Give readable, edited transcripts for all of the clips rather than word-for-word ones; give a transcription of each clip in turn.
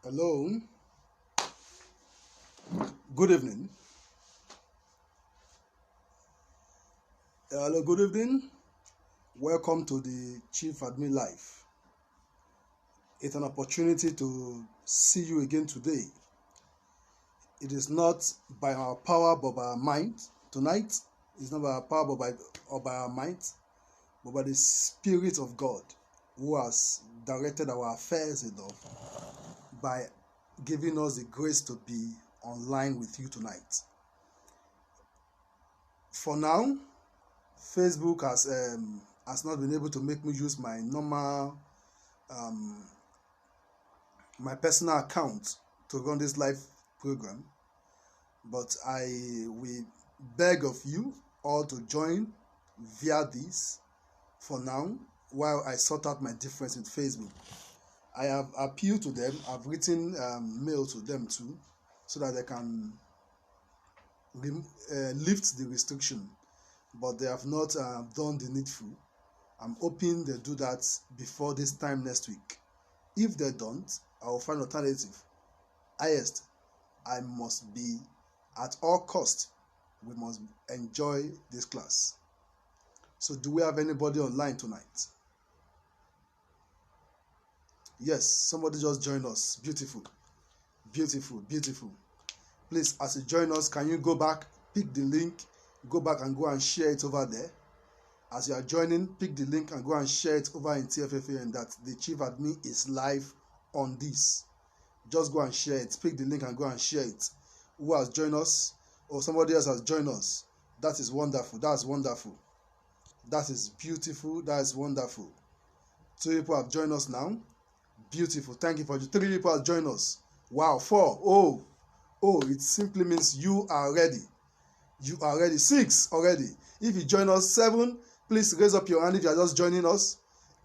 Hello, good evening. Hello, good evening. Welcome to the Chief Admin Life. It's an opportunity to see you again today. It is not by our power but by our mind. Tonight, it's not by our power but by our might, but by the Spirit of God who has directed our affairs enough by giving us the grace to be online with you tonight. For now, Facebook has not been able to make me use my normal my personal account to run this live program, but I will beg of you all to join via this for now while I sort out my difference with Facebook. I have appealed to them. I've written mail to them too, so that they can lift the restriction, but they have not done the needful. I'm hoping they do that before this time next week. If they don't, I will find alternative. Highest, I must be at all cost. We must enjoy this class. So do we have anybody online tonight? Yes, somebody just joined us. Beautiful, beautiful, beautiful. Please, as you join us, can you go back, pick the link, go back and go and share it over there. As you are joining, pick the link and go and share it over in TFFA, and that the Chief Admin is live on this. Just go and share it. Pick the link and go and share it. Who has joined us? Or somebody else has joined us. That is wonderful. That's wonderful. That is beautiful. That is wonderful. 2 people have joined us now. Beautiful. Thank you for you. 3 people have joined us. Wow. 4. Oh, it simply means you are ready. You are ready. 6 already. If you join us, 7, please raise up your hand if you are just joining us.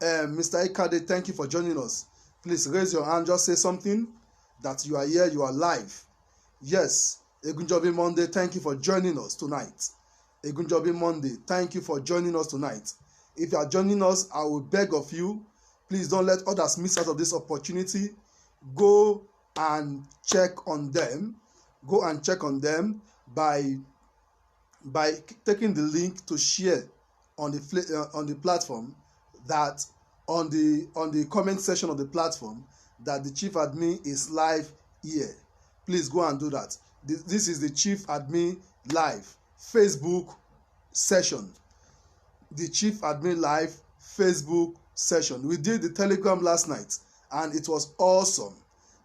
Mr. Ikade, thank you for joining us. Please raise your hand. Just say something that you are here, you are live. Yes. Egunjobi Monday, thank you for joining us tonight. Egunjobi Monday, thank you for joining us tonight. If you are joining us, I will beg of you, please don't let others miss out of this opportunity. Go and check on them. Go and check on them by taking the link to share on the platform, that on the comment section of the platform, that the Chief Admin is live here. Please go and do that. This is the Chief Admin live Facebook session. The Chief Admin live Facebook session. We did the Telegram last night and it was awesome.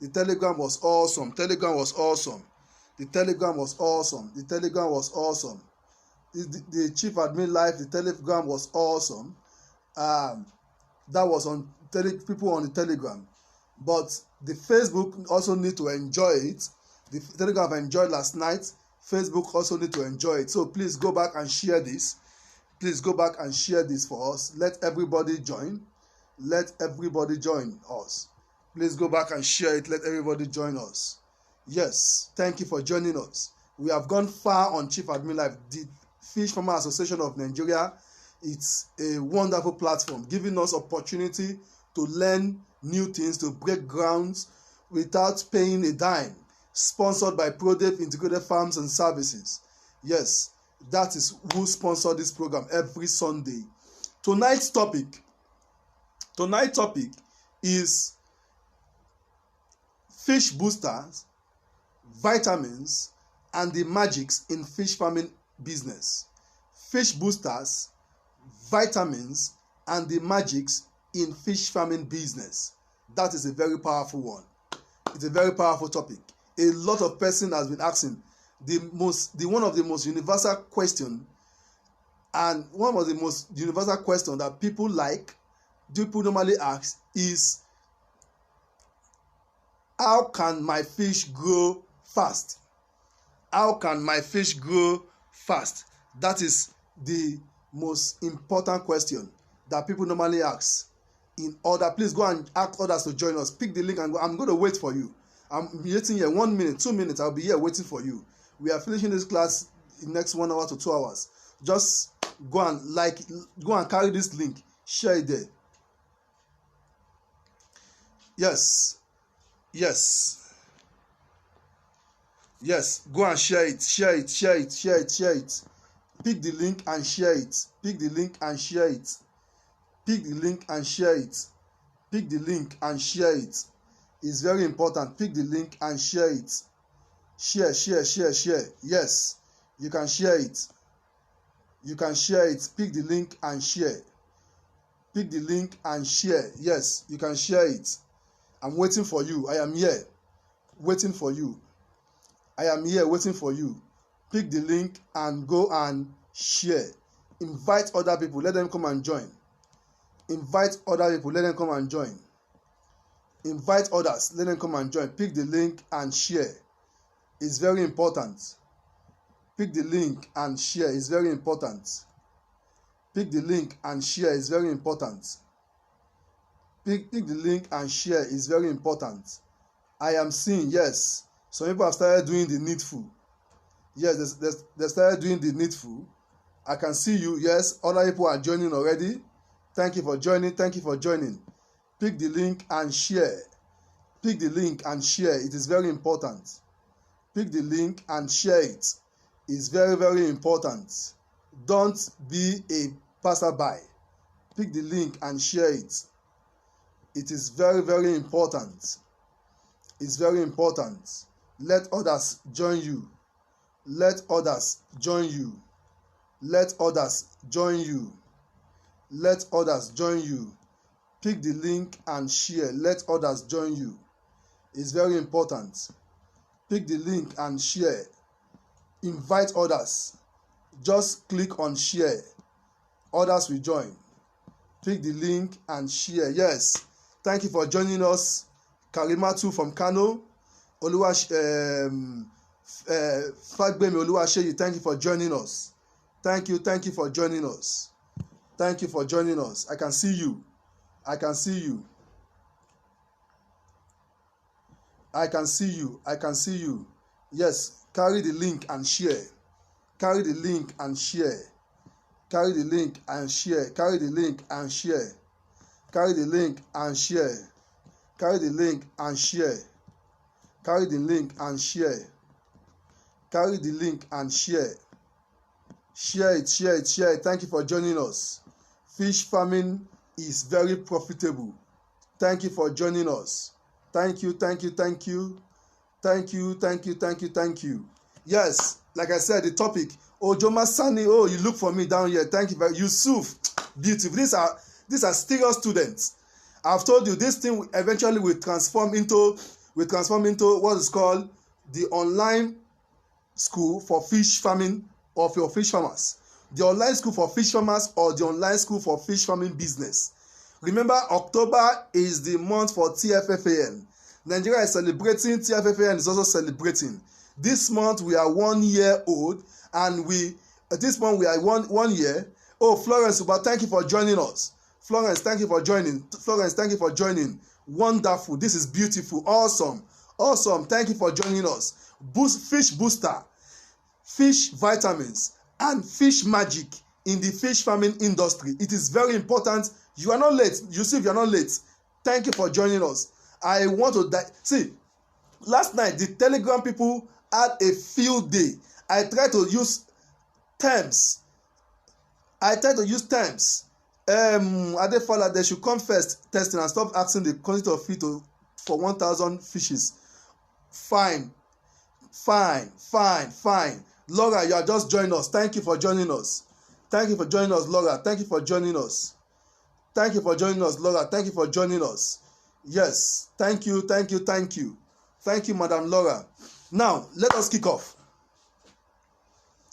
The Telegram was awesome. The Telegram was awesome. The Telegram was the Chief Admin live, the Telegram was awesome. That was on people on the Telegram, but the Facebook also need to enjoy it. The Telegram enjoyed last night. Facebook also need to enjoy it. So please go back and share this. Please go back and share this for us. Let everybody join. Let everybody join us. Please go back and share it. Let everybody join us. Yes, thank you for joining us. We have gone far on Chief Admin Live. The Fish Farmer Association of Nigeria, it's a wonderful platform giving us opportunity to learn new things, to break grounds without paying a dime. Sponsored by ProDev Integrated Farms and Services. Yes, that is who sponsored this program every Sunday. Tonight's topic is fish boosters, vitamins, and the magics in fish farming business. Fish boosters, vitamins, and the magics in fish farming business. That is a very powerful one. It's a very powerful topic. A lot of person has been asking one of the most universal question, and one of the most universal question that people normally ask is, how can my fish grow fast? How can my fish grow fast? That is the most important question that people normally ask. In order, please go and ask others to join us. Pick the link and go. I'm going to wait for you. I'm waiting here 1 minute, 2 minutes. I'll be here waiting for you. We are finishing this class in the next 1 hour to 2 hours. Just go and carry this link. Share it there. Yes. Yes. Yes, go and share it, share it, share it, share it, share it. Pick the link and share it. Pick the link and share it. Pick the link and share it. Pick the link and share it. It's very important. Pick the link and share it. Share, share, share, share. Yes, you can share it. You can share it. Pick the link and share. Pick the link and share. Yes, you can share it. I'm waiting for you. I am here waiting for you. I am here waiting for you. Pick the link and go and share. Invite other people. Let them come and join. Invite other people. Let them come and join. Invite others. Let them come and join. Pick the link and share. It's very important. Pick the link and share. It's very important. Pick the link and share. It's very important. Pick the link and share. It's very important. I am seeing, yes, some people have started doing the needful. Yes, they started doing the needful. I can see you. Yes, other people are joining already. Thank you for joining. Thank you for joining. Pick the link and share. Pick the link and share. It is very important. Pick the link and share it. It's very, very important. Don't be a passerby. Pick the link and share it. It is very, very important. It's very important. Let others join you. Let others join you. Let others join you. Let others join you. Pick the link and share. Let others join you. It's very important. Pick the link and share. Invite others. Just click on share. Others will join. Pick the link and share. Yes. Thank you for joining us. Karimatu from Kano. Fagbemi Oluwaseyi, thank you for joining us. Thank you for joining us. Thank you for joining us. I can see you. I can see you. I can see you. I can see you. Yes, carry the link and share. Carry the link and share. Carry the link and share. Carry the link and share. Carry the link and share. Carry the link and share. Carry the link and share. Carry the link and share. Share it, share it, share it. Thank you for joining us. Fish farming is very profitable. Thank you for joining us. Thank you, thank you, thank you. Thank you, thank you, thank you, thank you. Yes, like I said, the topic. Oh, Joma Sani, oh, you look for me down here. Thank you very much. Yusuf, beautiful. These are serious students. I've told you this thing eventually will transform into what is called the online school for fish farming of your fish farmers. The online school for fish farmers or the online school for fish farming business. Remember, October is the month for TFFAN. Nigeria is celebrating, TFFAN is also celebrating. This month we are 1 year old, and this month we are one year. Oh, Florence, but thank you for joining us. Florence, thank you for joining. Florence, thank you for joining. Wonderful. This is beautiful. Awesome. Awesome. Thank you for joining us. Fish booster, fish vitamins, and fish magic in the fish farming industry. It is very important. You are not late. You see, if you are not late, thank you for joining us. I want to see. Last night, the Telegram people had a field day. I tried to use terms. Adefola, they should come first testing and stop asking the quantity of feed for 1,000 fishes. Fine. Laura, you are just joining us. Thank you for joining us. Thank you for joining us, Laura. Thank you for joining us. Thank you for joining us, Laura. Thank you for joining us. Yes. Thank you, Madam Laura. Now, let us kick off.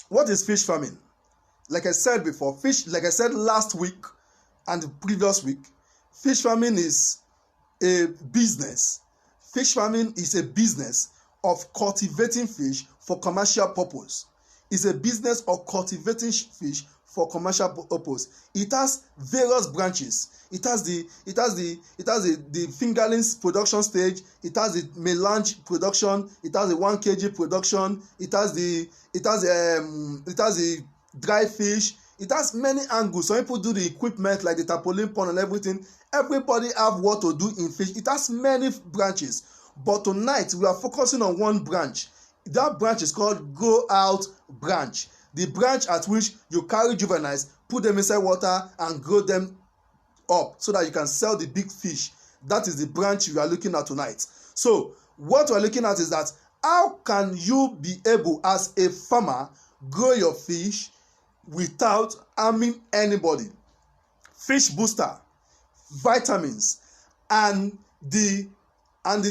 What is fish farming? Like I said before, like I said last week and the previous week, fish farming is a business. Fish farming is a business of cultivating fish for commercial purpose. It's a business of cultivating fish for commercial purpose. It has various branches. It has the fingerlings production stage. It has the melange production. It has the 1 kg production. It has the dry fish. It has many angles. Some people do the equipment like the tarpaulin pond and everything. Everybody have what to do in fish. It has many branches. But tonight we are focusing on one branch. That branch is called Grow Out branch. The branch at which you carry juveniles, put them inside water and grow them up so that you can sell the big fish. That is the branch we are looking at tonight. So what we are looking at is that how can you be able as a farmer grow your fish without harming anybody? Fish booster, vitamins, and the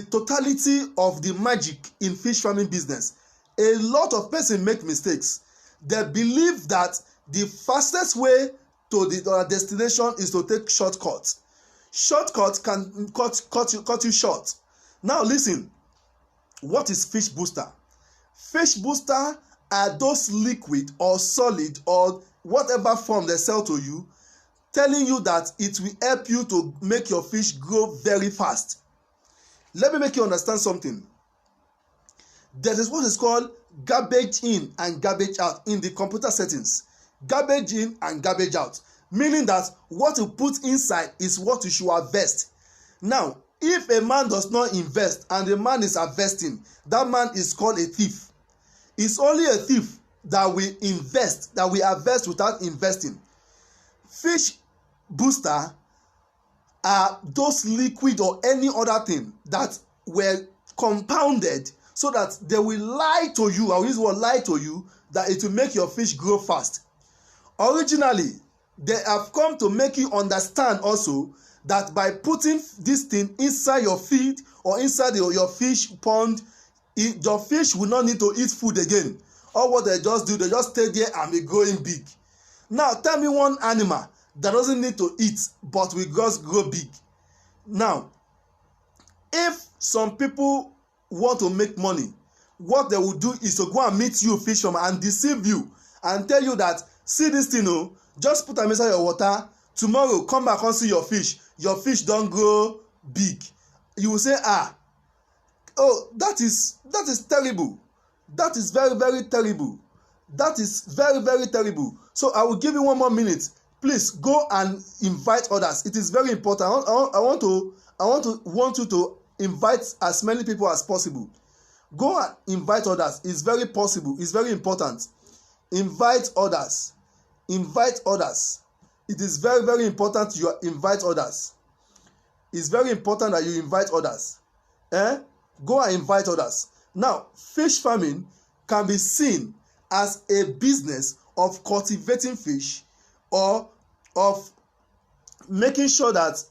totality of the magic in fish farming business. A lot of persons make mistakes. They believe that the fastest way to the destination is to take shortcuts. Shortcuts can cut you short. Now listen, what is fish booster? Fish booster are those liquid or solid or whatever form they sell to you, telling you that it will help you to make your fish grow very fast. Let me make you understand something. There is what is called garbage in and garbage out in the computer settings. Garbage in and garbage out, meaning that what you put inside is what you should harvest. Now, if a man does not invest and the man is harvesting, that man is called a thief. It's only a thief that will invest, that will harvest without investing. Fish booster are those liquid or any other thing that were compounded so that they will lie to you. I will use the word lie to you, that it will make your fish grow fast. Originally, they have come to make you understand also that by putting this thing inside your feed or inside your fish pond, your fish will not need to eat food again. All what they just do, they just stay there and be growing big. Now tell me one animal that doesn't need to eat but will just grow big. Now, if some people want to make money, what they will do is to go and meet you, fish farmer, and deceive you and tell you that, see this thing, oh, just put them inside your water, tomorrow come back and see your fish don grow big. You will say, oh, that is terrible. That is very, very terrible. That is very, very terrible. So I will give you 1 more minute. Please go and invite others. It is very important. I want you to invite as many people as possible. Go and invite others. It's very possible. It's very important. Invite others. Invite others. It is very, very important you invite others. It's very important that you invite others. Go and invite others. Now, fish farming can be seen as a business of cultivating fish or of making sure that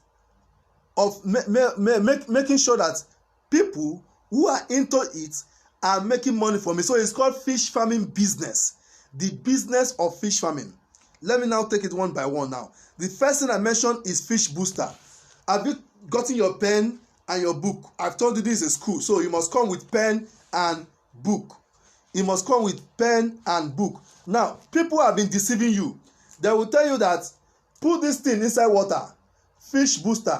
making sure that people who are into it are making money from it. So it's called fish farming business. The business of fish farming. Let me now take it one by one now. The first thing I mentioned is fish booster. Have you gotten your pen and your book? I've told you this is a school, so you must come with pen and book. You must come with pen and book. Now, people have been deceiving you. They will tell you that put this thing inside water. Fish booster.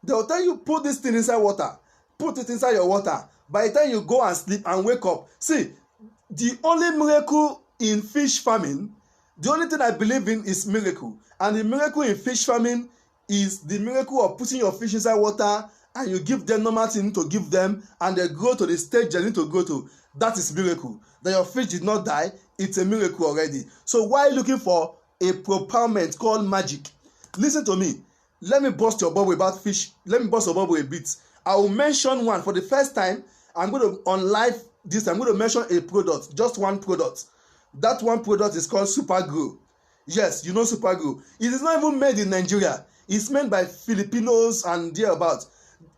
They will tell you put this thing inside water. Put it inside your water. By the time you go and sleep and wake up, see, the only miracle in fish farming, the only thing I believe in is miracle. And the miracle in fish farming is the miracle of putting your fish inside water and you give them normal thing to give them and they grow to the stage they need to go to. That is miracle. That your fish did not die, it's a miracle already. So why looking for a propoundment called magic? Listen to me. Let me burst your bubble about fish. Let me burst your bubble a bit. I will mention one for the first time. I'm going to, on live this, I'm going to mention a product, just one product. That one product is called Super Grow. Yes, you know Super Grow. It is not even made in Nigeria. It's made by Filipinos and thereabout.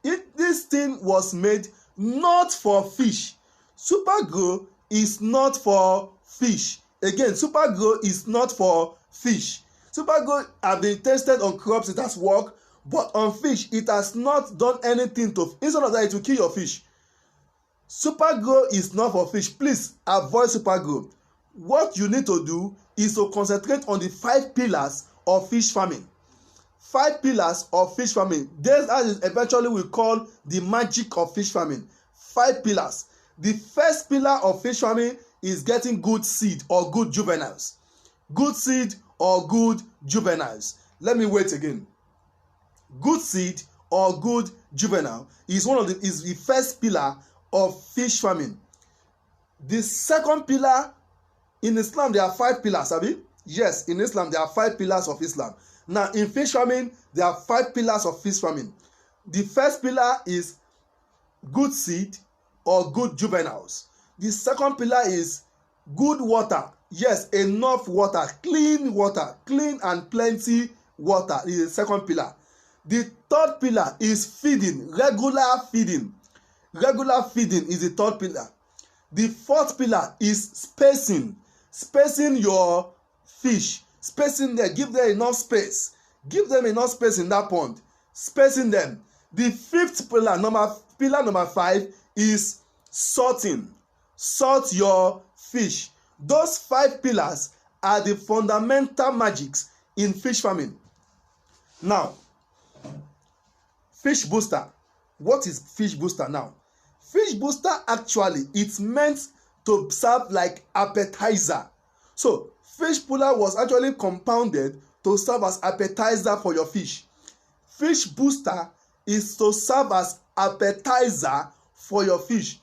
This thing was made not for fish. Super Grow is not for fish. Again, Super Grow is not for fish. Super Grow have been tested on crops, it has worked, but on fish, it has not done anything to. Instead of that, it will kill your fish. Super Grow is not for fish. Please avoid Super Grow. What you need to do is to concentrate on the 5 pillars of fish farming. 5 pillars of fish farming. This as eventually we call the magic of fish farming. 5 pillars. The first pillar of fish farming is getting good seed or good juveniles. Good seed or good juveniles. Let me wait again. good seed or good juvenile is the first pillar of fish farming. The second pillar, in Islam there are 5 pillars, abi? Yes, in Islam there are 5 pillars of Islam. Now in fish farming there are 5 pillars of fish farming. The first pillar is good seed or good juveniles. The second pillar is good water. Yes, enough water, clean and plenty water is the second pillar. The third pillar is feeding, regular feeding. Regular feeding is the third pillar. The fourth pillar is spacing your fish, spacing them, give them enough space, in that pond, spacing them. The fifth pillar, number 5, is sorting. Sort your fish. Those 5 pillars are the fundamental magics in fish farming. Now, fish booster. What is fish booster now? Fish booster, actually, it's meant to serve like appetizer. So fish booster was actually compounded to serve as appetizer for your fish. Fish booster is to serve as appetizer for your fish.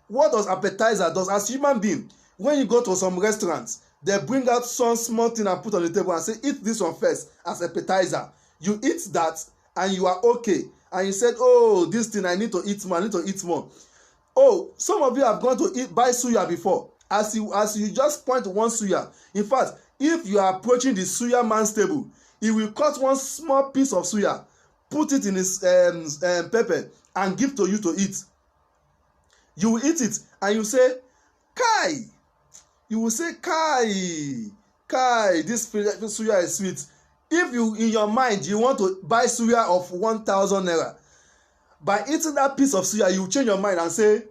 What does appetizer does? As human being, when you go to some restaurants, they bring out some small thing and put on the table and say, eat this one first as appetizer. You eat that and you are okay. And you said, oh, this thing I need to eat more. Oh, some of you have gone to buy suya before. As you just point to one suya. In fact, if you are approaching the suya man's table, he will cut one small piece of suya, put it in his pepper, and give to you to eat. You will eat it and you say, Kai. You will say, Kai, this suya is sweet. If you, in your mind, you want to buy suya of 1,000 naira, by eating that piece of suya, you change your mind and say,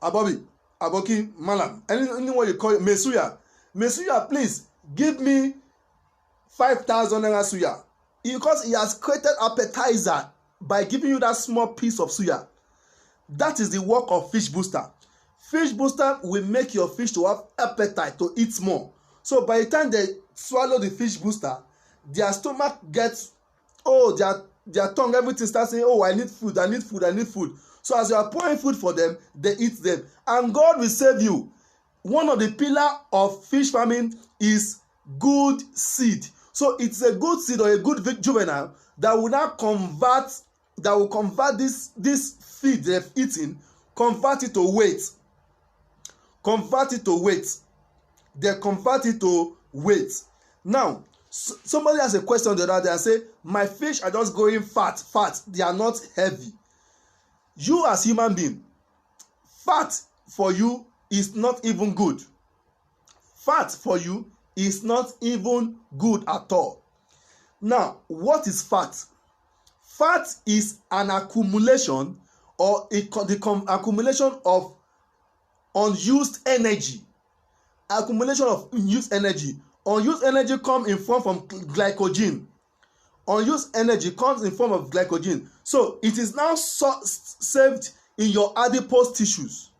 Abobi, Aboki, Malam, anyone you call it, Mesuya, please give me 5,000 naira suya. Because he has created appetizer by giving you that small piece of suya. That is the work of fish booster. Fish booster will make your fish to have appetite to eat more. So by the time they swallow the fish booster, their stomach gets, their tongue, everything starts saying, oh, I need food. So as you are pouring food for them, they eat them. And God will save you. One of the pillars of fish farming is good seed. So it's a good seed or a good juvenile that will now convert this feed they've eaten, convert it to weight. They convert it to weight. Now, somebody has a question the other day and say, my fish are just growing fat. They are not heavy. You as human being, fat for you is not even good. Fat for you is not even good at all. Now, what is fat? Fat is an accumulation or the accumulation of unused energy. Accumulation of unused energy. Unused energy comes in form from glycogen. Unused energy comes in form of glycogen. So it is now saved in your adipose tissues.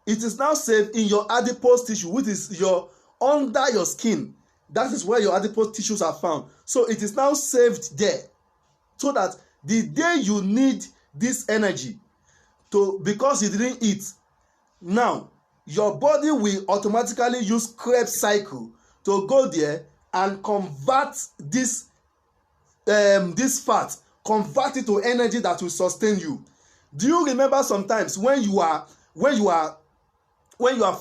It is now saved in your adipose tissue, which is under your skin. That is where your adipose tissues are found. So it is now saved there, so that the day you need this energy because you didn't eat, now your body will automatically use Krebs cycle to go there and convert this fat, convert it to energy that will sustain you. Do you remember sometimes when you are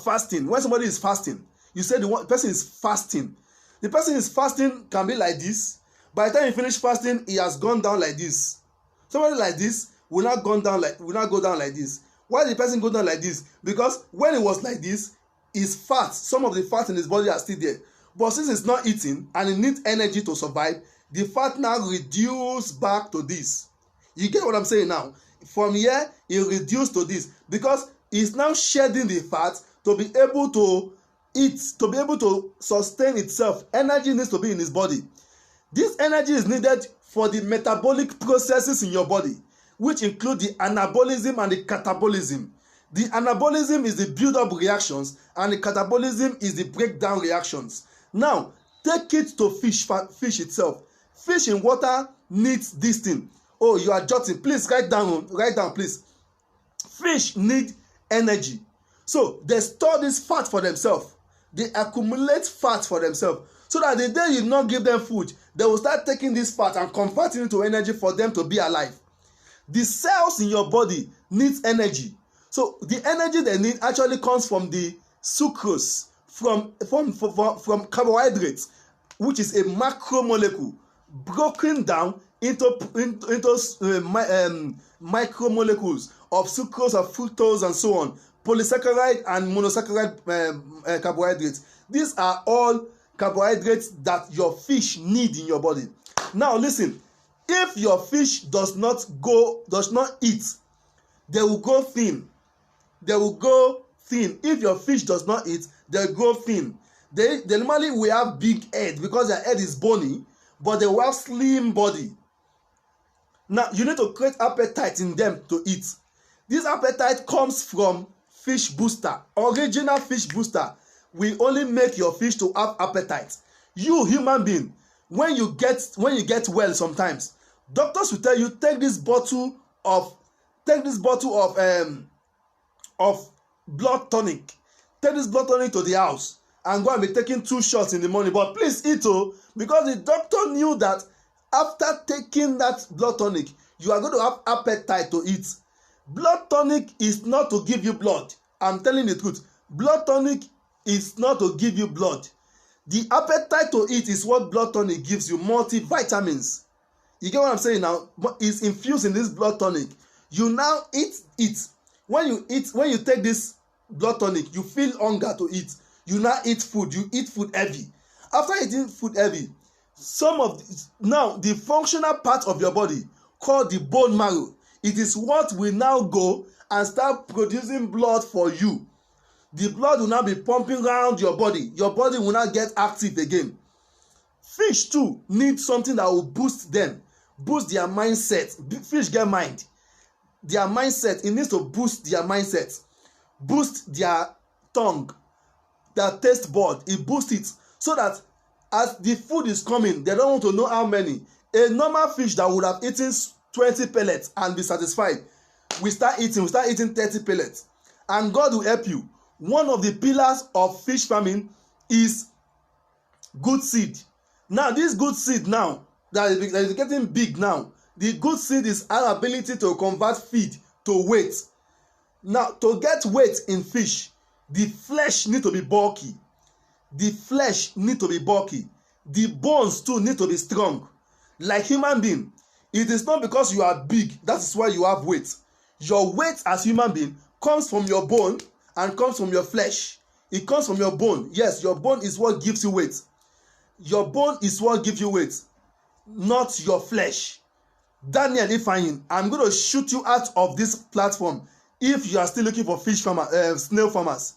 fasting, when somebody is fasting, you say the person is fasting. The person is fasting can be like this. By the time you finish fasting, he has gone down like this. Somebody like this will not go down like this. Why did the person go down like this? Because when it was like this, his fat, some of the fat in his body are still there. But since it's not eating and it needs energy to survive, the fat now reduce back to this. You get what I'm saying now? From here, it reduced to this because it's now shedding the fat to be able to eat, to be able to sustain itself. Energy needs to be in his body. This energy is needed for the metabolic processes in your body, which include the anabolism and the catabolism. The anabolism is the build-up reactions and the catabolism is the breakdown reactions. Now, take it to fish itself. Fish in water needs this thing. Oh, you are jotting. Please write down, please. Fish need energy. So they store this fat for themselves. They accumulate fat for themselves. So that the day you not give them food, they will start taking this fat and converting it into energy for them to be alive. The cells in your body need energy. So the energy they need actually comes from the sucrose, from carbohydrates, which is a macromolecule broken down into micromolecules of sucrose, of fructose, and so on, polysaccharide and monosaccharide carbohydrates. These are all carbohydrates that your fish need in your body. Now listen, if your fish does not eat, they will go thin. If your fish does not eat, they grow thin. They normally will have big head because their head is bony, but they will have slim body. Now you need to create appetite in them to eat. This appetite comes from fish booster. Original fish booster will only make your fish to have appetite. You human being, when you get well, sometimes doctors will tell you take this bottle of blood tonic. Take this blood tonic to the house and go and be taking 2 shots in the morning. But please eat, because the doctor knew that after taking that blood tonic, you are going to have appetite to eat. Blood tonic is not to give you blood. I'm telling the truth. Blood tonic is not to give you blood. The appetite to eat is what blood tonic gives you, multivitamins. You get what I'm saying now? It's infused in this blood tonic. You now eat it. When you take this blood tonic, you feel hunger to eat. You now eat food. You eat food heavy. After eating food heavy, now the functional part of your body called the bone marrow, it is what will now go and start producing blood for you. The blood will now be pumping around your body. Your body will not get active again. Fish too need something that will boost them, boost their mindset. Fish get mind. Their mindset, it needs to boost their mindset, boost their tongue, their taste bud. It boosts it so that as the food is coming, they don't want to know how many. A normal fish that would have eaten 20 pellets and be satisfied, we start eating 30 pellets. And God will help you. One of the pillars of fish farming is good seed. Now this good seed now that is getting big now, the good seed is our ability to convert feed to weight. Now to get weight in fish, the flesh need to be bulky. The flesh need to be bulky. The bones too need to be strong. Like human being, it is not because you are big that is why you have weight. Your weight as human being comes from your bone and comes from your flesh. It comes from your bone. Yes, your bone is what gives you weight. Your bone is what gives you weight, not your flesh. Daniel Ifeanyi, I'm going to shoot you out of this platform if you are still looking for snail farmers.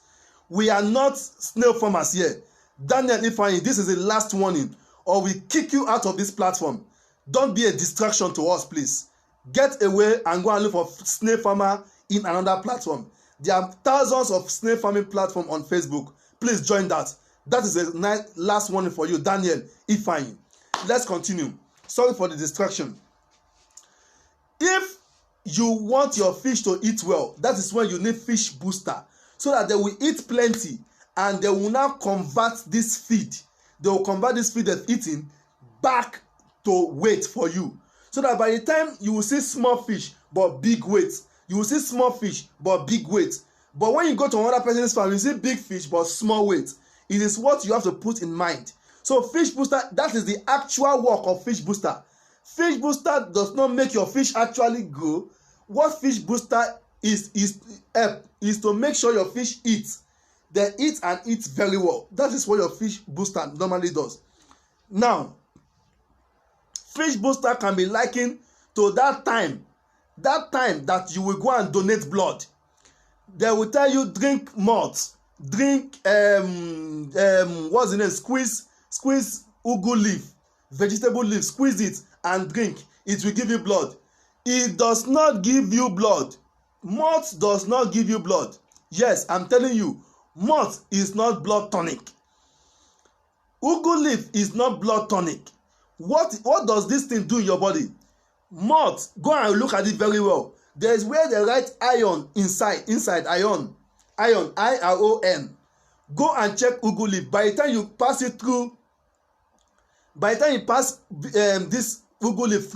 We are not snail farmers here. Daniel Ifeanyi, this is the last warning, or we kick you out of this platform. Don't be a distraction to us, please. Get away and go and look for snail farmer in another platform. There are thousands of snail farming platforms on Facebook. Please join that. That is the last warning for you, Daniel Ifeanyi. Let's continue. Sorry for the distraction. If you want your fish to eat well, that is when you need fish booster, so that they will eat plenty and they will now convert this feed. They will convert this feed they've eaten back to weight for you. So that by the time you will see small fish but big weight, you will see small fish but big weight. But when you go to another person's farm, you see big fish but small weight. It is what you have to put in mind. So fish booster, that is the actual work of fish booster. Fish booster does not make your fish actually grow. What fish booster is to make sure your fish eats. They eat and eat very well. That is what your fish booster normally does. Now, fish booster can be likened to that time that you will go and donate blood. They will tell you drink malt, drink what's the name? Squeeze ugu leaf, vegetable leaf, squeeze it and drink. It will give you blood. It does not give you blood. Malt does not give you blood. Yes, I'm telling you, malt is not blood tonic. Ugu leaf is not blood tonic. What does this thing do in your body? Malt, go and look at it very well. There is where they write iron inside iron, iron. Go and check ugu leaf. By the time you pass this ugu leaf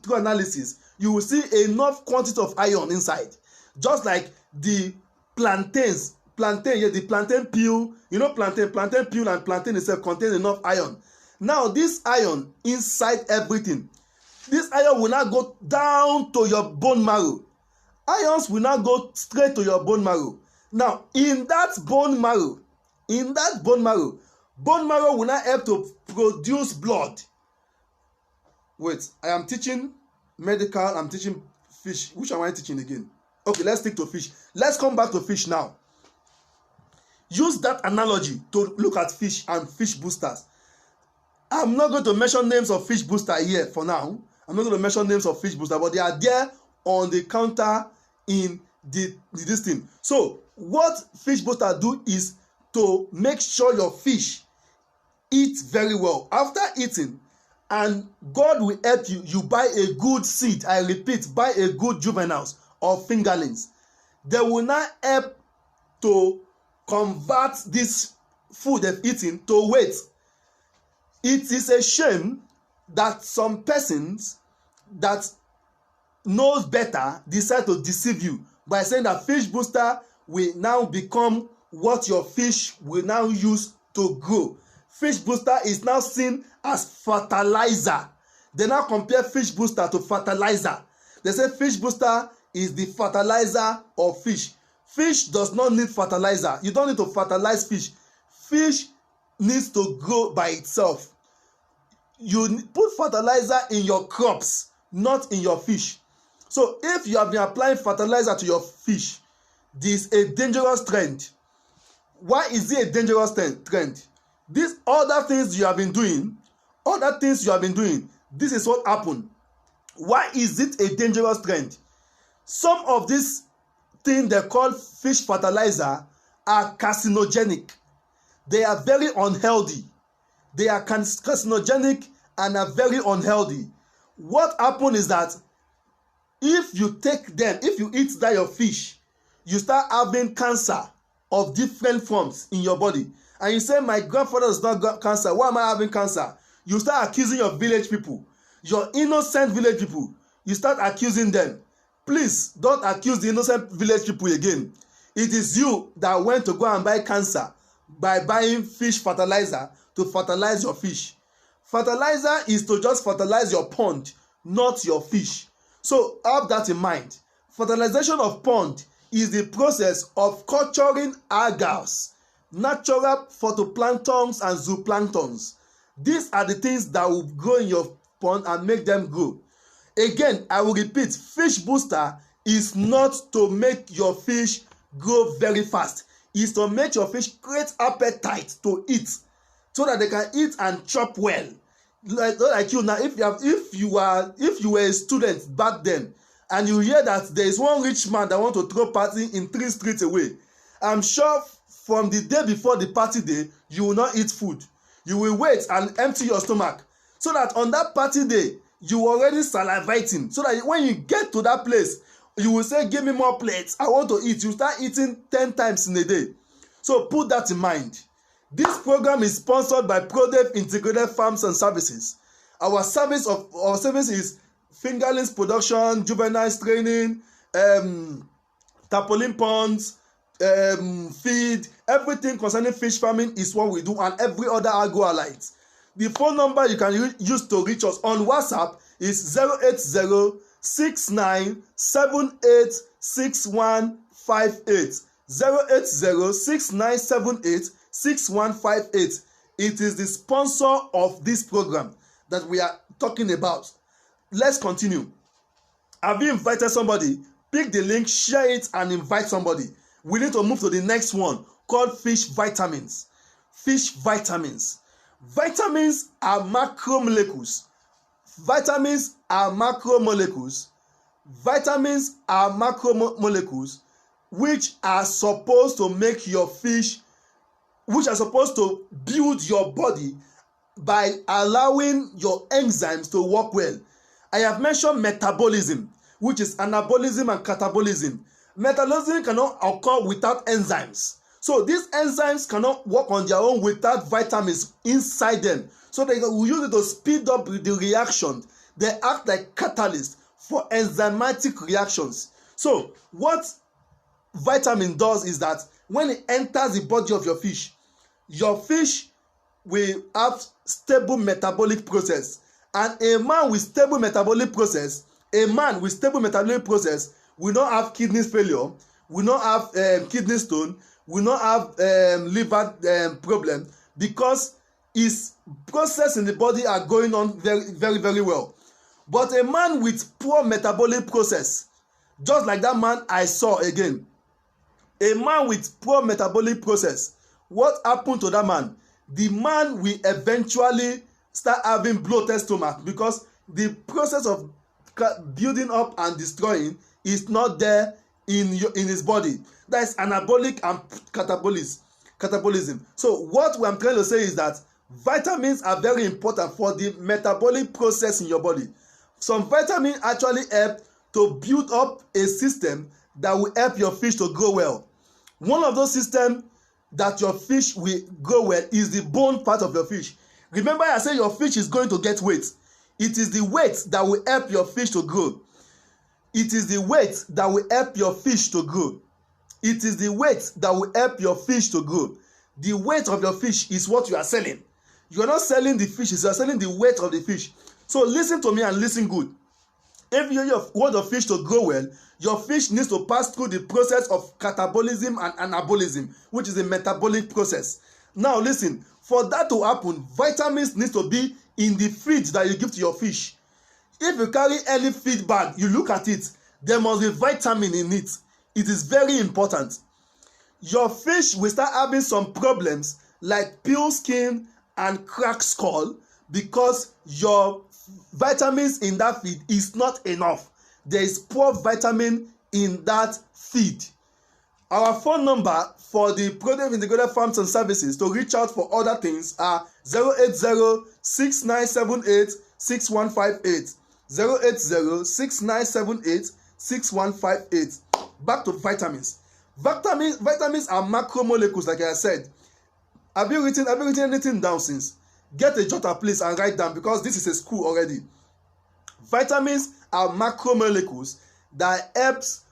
through analysis, you will see enough quantity of iron inside. Just like the plantain, the plantain peel, plantain peel and plantain itself contains enough iron. Now this iron inside everything, this iron will not go down to your bone marrow. Ions will not go straight to your bone marrow. Now in that bone marrow will not help to produce blood. Wait, I am teaching medical, I'm teaching fish. Which am I teaching again? Okay, let's stick to fish. Let's come back to fish now. Use that analogy to look at fish and fish boosters. I'm not going to mention names of fish booster here for now. I'm not going to mention names of fish booster, but they are there on the counter in this thing. So what fish booster do is to make sure your fish eat very well. After eating, and God will help you, you buy a good seed. I repeat, buy a good juveniles or fingerlings. They will not help to convert this food they've eaten to weight. It is a shame that some persons that knows better decide to deceive you by saying that fish booster will now become what your fish will now use to grow. Fish booster is now seen as fertilizer. They now compare fish booster to fertilizer. They say fish booster is the fertilizer of fish. Fish does not need fertilizer. You don't need to fertilize fish. Fish needs to grow by itself. You put fertilizer in your crops, not in your fish. So if you have been applying fertilizer to your fish, this is a dangerous trend. Why is it a dangerous trend? These other things you have been doing, this is what happened. Why is it a dangerous trend? Some of these things they call fish fertilizer are carcinogenic. They are very unhealthy. They are carcinogenic and are very unhealthy. What happens is that if you take them, if you eat that your fish, you start having cancer of different forms in your body. And you say, my grandfather does not got cancer. Why am I having cancer? You start accusing your village people, your innocent village people. You start accusing them. Please don't accuse the innocent village people again. It is you that went to go and buy cancer by buying fish fertilizer to fertilize your fish. Fertilizer is to just fertilize your pond, not your fish. So have that in mind. Fertilization of pond is the process of culturing algae, natural phytoplanktons and zooplanktons. These are the things that will grow in your pond and make them grow. Again, I will repeat, fish booster is not to make your fish grow very fast. It's to make your fish create appetite to eat so that they can eat and chop well. Like you now, if you were a student back then and you hear that there is one rich man that want to throw party in 3 streets away, I'm sure from the day before the party day, you will not eat food. You will wait and empty your stomach so that on that party day, you are already salivating, so that when you get to that place, you will say, give me more plates, I want to eat. You start eating 10 times in a day. So put that in mind. This program is sponsored by ProDev Integrated Farms and Services. Our service is fingerlings production, juveniles training, tarpaulin ponds, feed, everything concerning fish farming is what we do, and every other agro allied. The phone number you can use to reach us on WhatsApp is 08069786158. 08069786158. It is the sponsor of this program that we are talking about. Let's continue. Have you invited somebody? Pick the link, share it, and invite somebody. We need to move to the next one called fish vitamins. Fish vitamins. Vitamins are macromolecules. Vitamins are macromolecules. Vitamins are macromolecules which are supposed to make your fish, which are supposed to build your body by allowing your enzymes to work well. I have mentioned metabolism, which is anabolism and catabolism. Metabolism cannot occur without enzymes. So these enzymes cannot work on their own without vitamins inside them. So they will use it to speed up the reaction. They act like catalysts for enzymatic reactions. So what vitamin does is that when it enters the body of your fish will have stable metabolic process. And a man with stable metabolic process will not have kidney failure, will not have kidney stone, will not have liver problem, because his process in the body are going on very, very, very well. But a man with poor metabolic process, just like that man I saw again, a man with poor metabolic process, what happened to that man? The man will eventually start having bloated stomach, because the process of building up and destroying is not there in his body. That is anabolic and catabolism. So what I'm trying to say is that vitamins are very important for the metabolic process in your body. Some vitamins actually help to build up a system that will help your fish to grow well. One of those systems that your fish will grow well is the bone part of your fish. Remember, I said your fish is going to get weight. It is the weight that will help your fish to grow. It is the weight that will help your fish to grow. It is the weight that will help your fish to grow. The weight of your fish is what you are selling. You are not selling the fish, you are selling the weight of the fish. So listen to me and listen good. If you want your fish to grow well, your fish needs to pass through the process of catabolism and anabolism, which is a metabolic process. Now listen, for that to happen, vitamins need to be in the feed that you give to your fish. If you carry any feed bag, you look at it, there must be vitamin in it. It is very important. Your fish will start having some problems like pale skin and cracked skull because your vitamins in that feed is not enough. There is poor vitamin in that feed. Our phone number for the Product Integrated Farms and Services to reach out for other things are 080-6978-6158. 080-6978-6158. Back to vitamins. Vitamins are macromolecules, like I said. Have you written anything down since? Get a jotter, please, and write down, because this is a school already. Vitamins are macromolecules that helps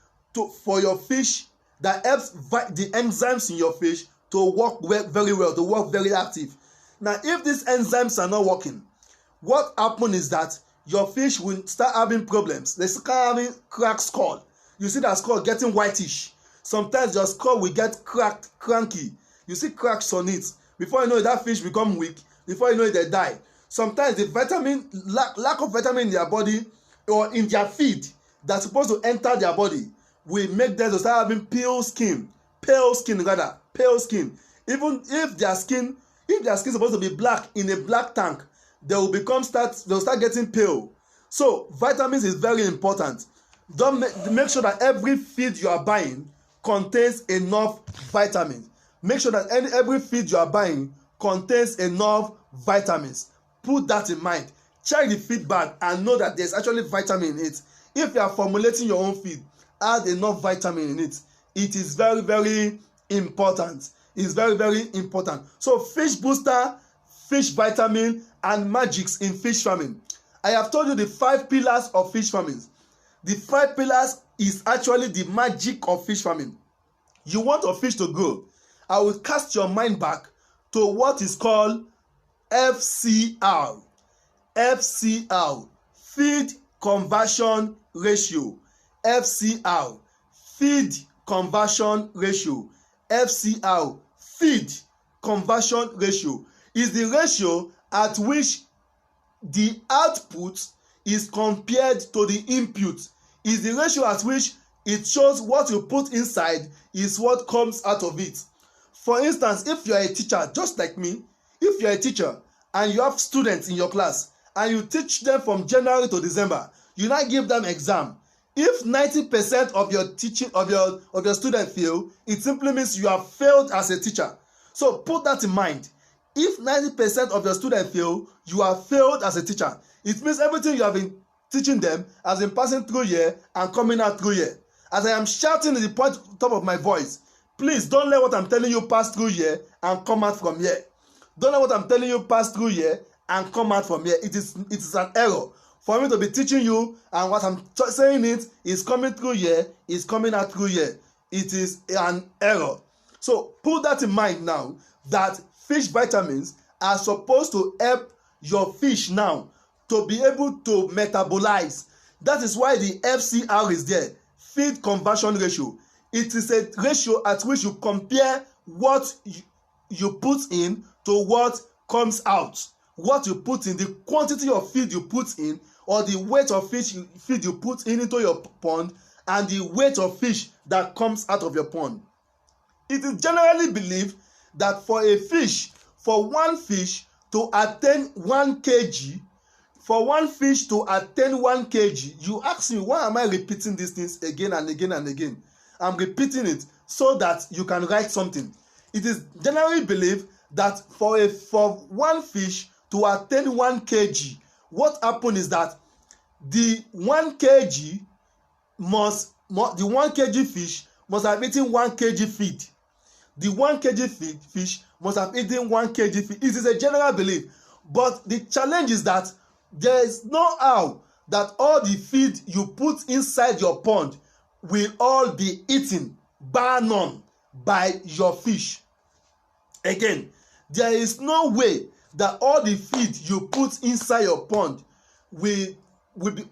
for your fish, that helps the enzymes in your fish to work very well, to work very active. Now, if these enzymes are not working, what happens is that your fish will start having problems. They start having cracked skull. You see that skull getting whitish. Sometimes your skull will get cranky. You see cracks on it. Before you know it, that fish become weak. Before you know it, they die. Sometimes the lack of vitamin in their body or in their feed that's supposed to enter their body will make them to start having pale skin. Even if their skin is supposed to be black in a black tank, they'll start getting pale. So vitamins is very important. Make sure that every feed you are buying contains enough vitamins. Make sure that every feed you are buying contains enough vitamins. Put that in mind. Check the feed bag and know that there's actually vitamin in it. If you are formulating your own feed, add enough vitamin in it. It is very, very important. It's very, very important. So fish booster, fish vitamin, and magics in fish farming. I have told you the 5 pillars of fish farming. The 5 pillars is actually the magic of fish farming. You want a fish to grow. I will cast your mind back to what is called FCR. FCR, feed conversion ratio. FCR, feed conversion ratio. FCR, feed conversion ratio is the ratio at which the output is compared to the input. Is the ratio at which it shows what you put inside is what comes out of it. For instance, if you are a teacher just like me, if you are a teacher and you have students in your class and you teach them from January to December, you now give them exam. If 90% of your teaching of your student fail, it simply means you have failed as a teacher. So put that in mind. If 90% of your students fail, you have failed as a teacher. It means everything you have been teaching them has been passing through here and coming out through here. As I am shouting at the point top of my voice, please don't let what I'm telling you pass through here and come out from here. Don't let what I'm telling you pass through here and come out from here. It is an error for me to be teaching you, and what I'm saying it is coming through here, is coming out through here. It is an error. So put that in mind now, that fish vitamins are supposed to help your fish now to be able to metabolize. That is why the FCR is there, feed conversion ratio. It is a ratio at which you compare what you put in to what comes out. What you put in, the quantity of feed you put in, or the weight of feed you put into your pond, and the weight of fish that comes out of your pond. It is generally believed that for one fish to attain 1 kg, you ask me, why am I repeating these things again and again and again? I'm repeating it so that you can write something. It is generally believed that for one fish to attain 1 kg, what happens is that the 1 kg fish must have eaten 1 kg feed. The 1 kg fish must have eaten 1 kg feed. It is a general belief, but the challenge is that there is no how that all the feed you put inside your pond will all be eaten, bar none, by your fish. Again, there is no way that all the feed you put inside your pond will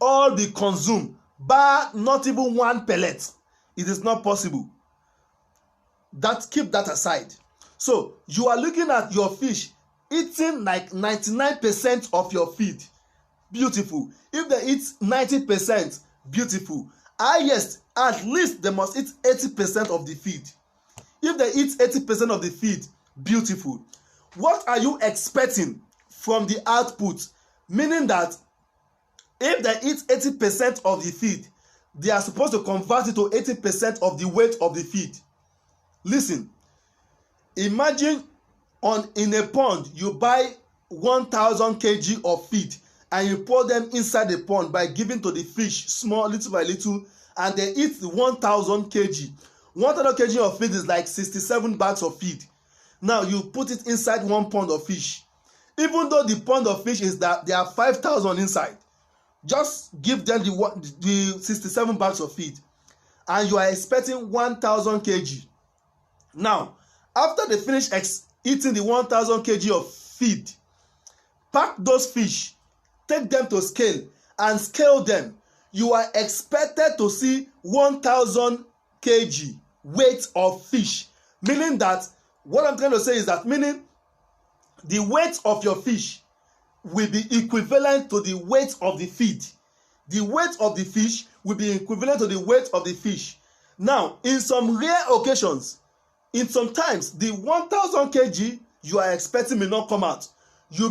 all be consumed, bar not even 1 pellet. It is not possible. Keep that aside. So you are looking at your fish eating like 99% of your feed. Beautiful. If they eat 90%, beautiful. Highest, at least they must eat 80% of the feed. If they eat 80% of the feed, beautiful. What are you expecting from the output? Meaning that if they eat 80% of the feed, they are supposed to convert it to 80% of the weight of the feed. Listen, imagine in a pond you buy 1,000 kg of feed and you pour them inside the pond by giving to the fish small, little by little, and they eat 1,000 kg. 1,000 kg of feed is like 67 bags of feed. Now you put it inside 1 pound of fish. Even though the pound of fish is that there are 5,000 inside, just give them the 67 bags of feed, and you are expecting 1,000 kg. Now, after they finish eating the 1,000 kg of feed, pack those fish, take them to scale, and scale them. You are expected to see 1,000 kg weight of fish. Meaning that, what I'm trying to say is that, meaning the weight of your fish will be equivalent to the weight of the feed. The weight of the fish will be equivalent to the weight of the fish. Now, in some rare occasions, in some times, the 1,000 kg you are expecting may not come out. You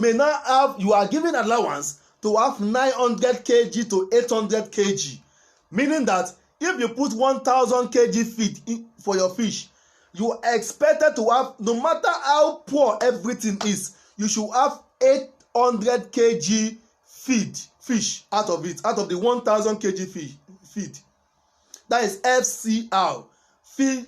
are given allowance to have 900 kg to 800 kg. Meaning that if you put 1,000 kg feed for your fish, you are expected to have, no matter how poor everything is, you should have 800 kg fish out of it, out of the 1,000 kg feed. That is FCR, feed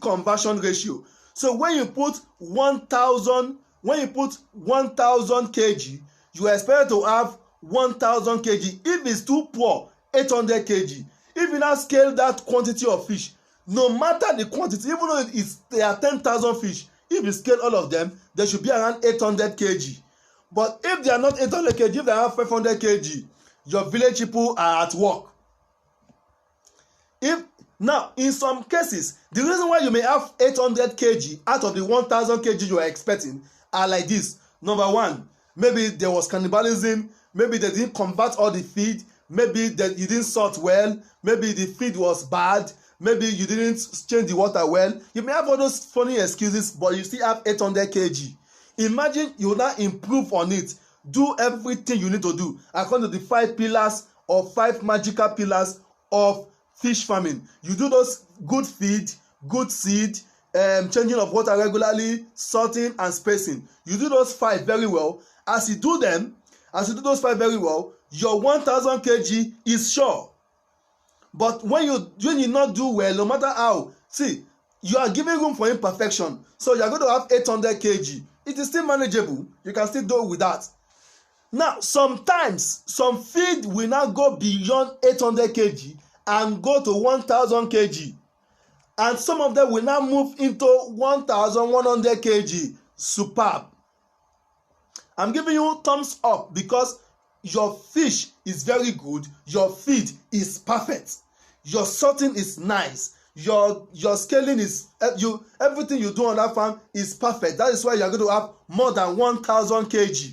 conversion ratio. So when you put 1,000 kg, you are expected to have 1,000 kg. If it's too poor, 800 kg. If you now scale that quantity of fish, no matter the quantity, even though there are 10,000 fish, if you scale all of them, there should be around 800 kg. But if they are not 800 kg, if they are 500 kg, your village people are at work. Now, in some cases, the reason why you may have 800 kg out of the 1,000 kg you are expecting are like this. Number one, maybe there was cannibalism, maybe they didn't convert all the feed, maybe that you didn't sort well, maybe the feed was bad, maybe you didn't change the water well. You may have all those funny excuses, but you still have 800 kg. Imagine you now improve on it. Do everything you need to do according to the 5 pillars or 5 magical pillars of fish farming. You do those: good feed, good seed, changing of water regularly, salting and spacing. You do those 5 very well. As you do those 5 very well, your 1000 kg is sure. But when you not do well, no matter how, see, you are giving room for imperfection. So you are going to have 800 kg. It is still manageable. You can still do with that. Now, sometimes some feed will now go beyond 800 kg and go to 1000 kg. And some of them will now move into 1100 kg. Superb. I'm giving you thumbs up because your fish is very good. Your feed is perfect. Your sorting is nice. Your scaling is everything you do on that farm is perfect. That is why you are going to have more than 1000 kg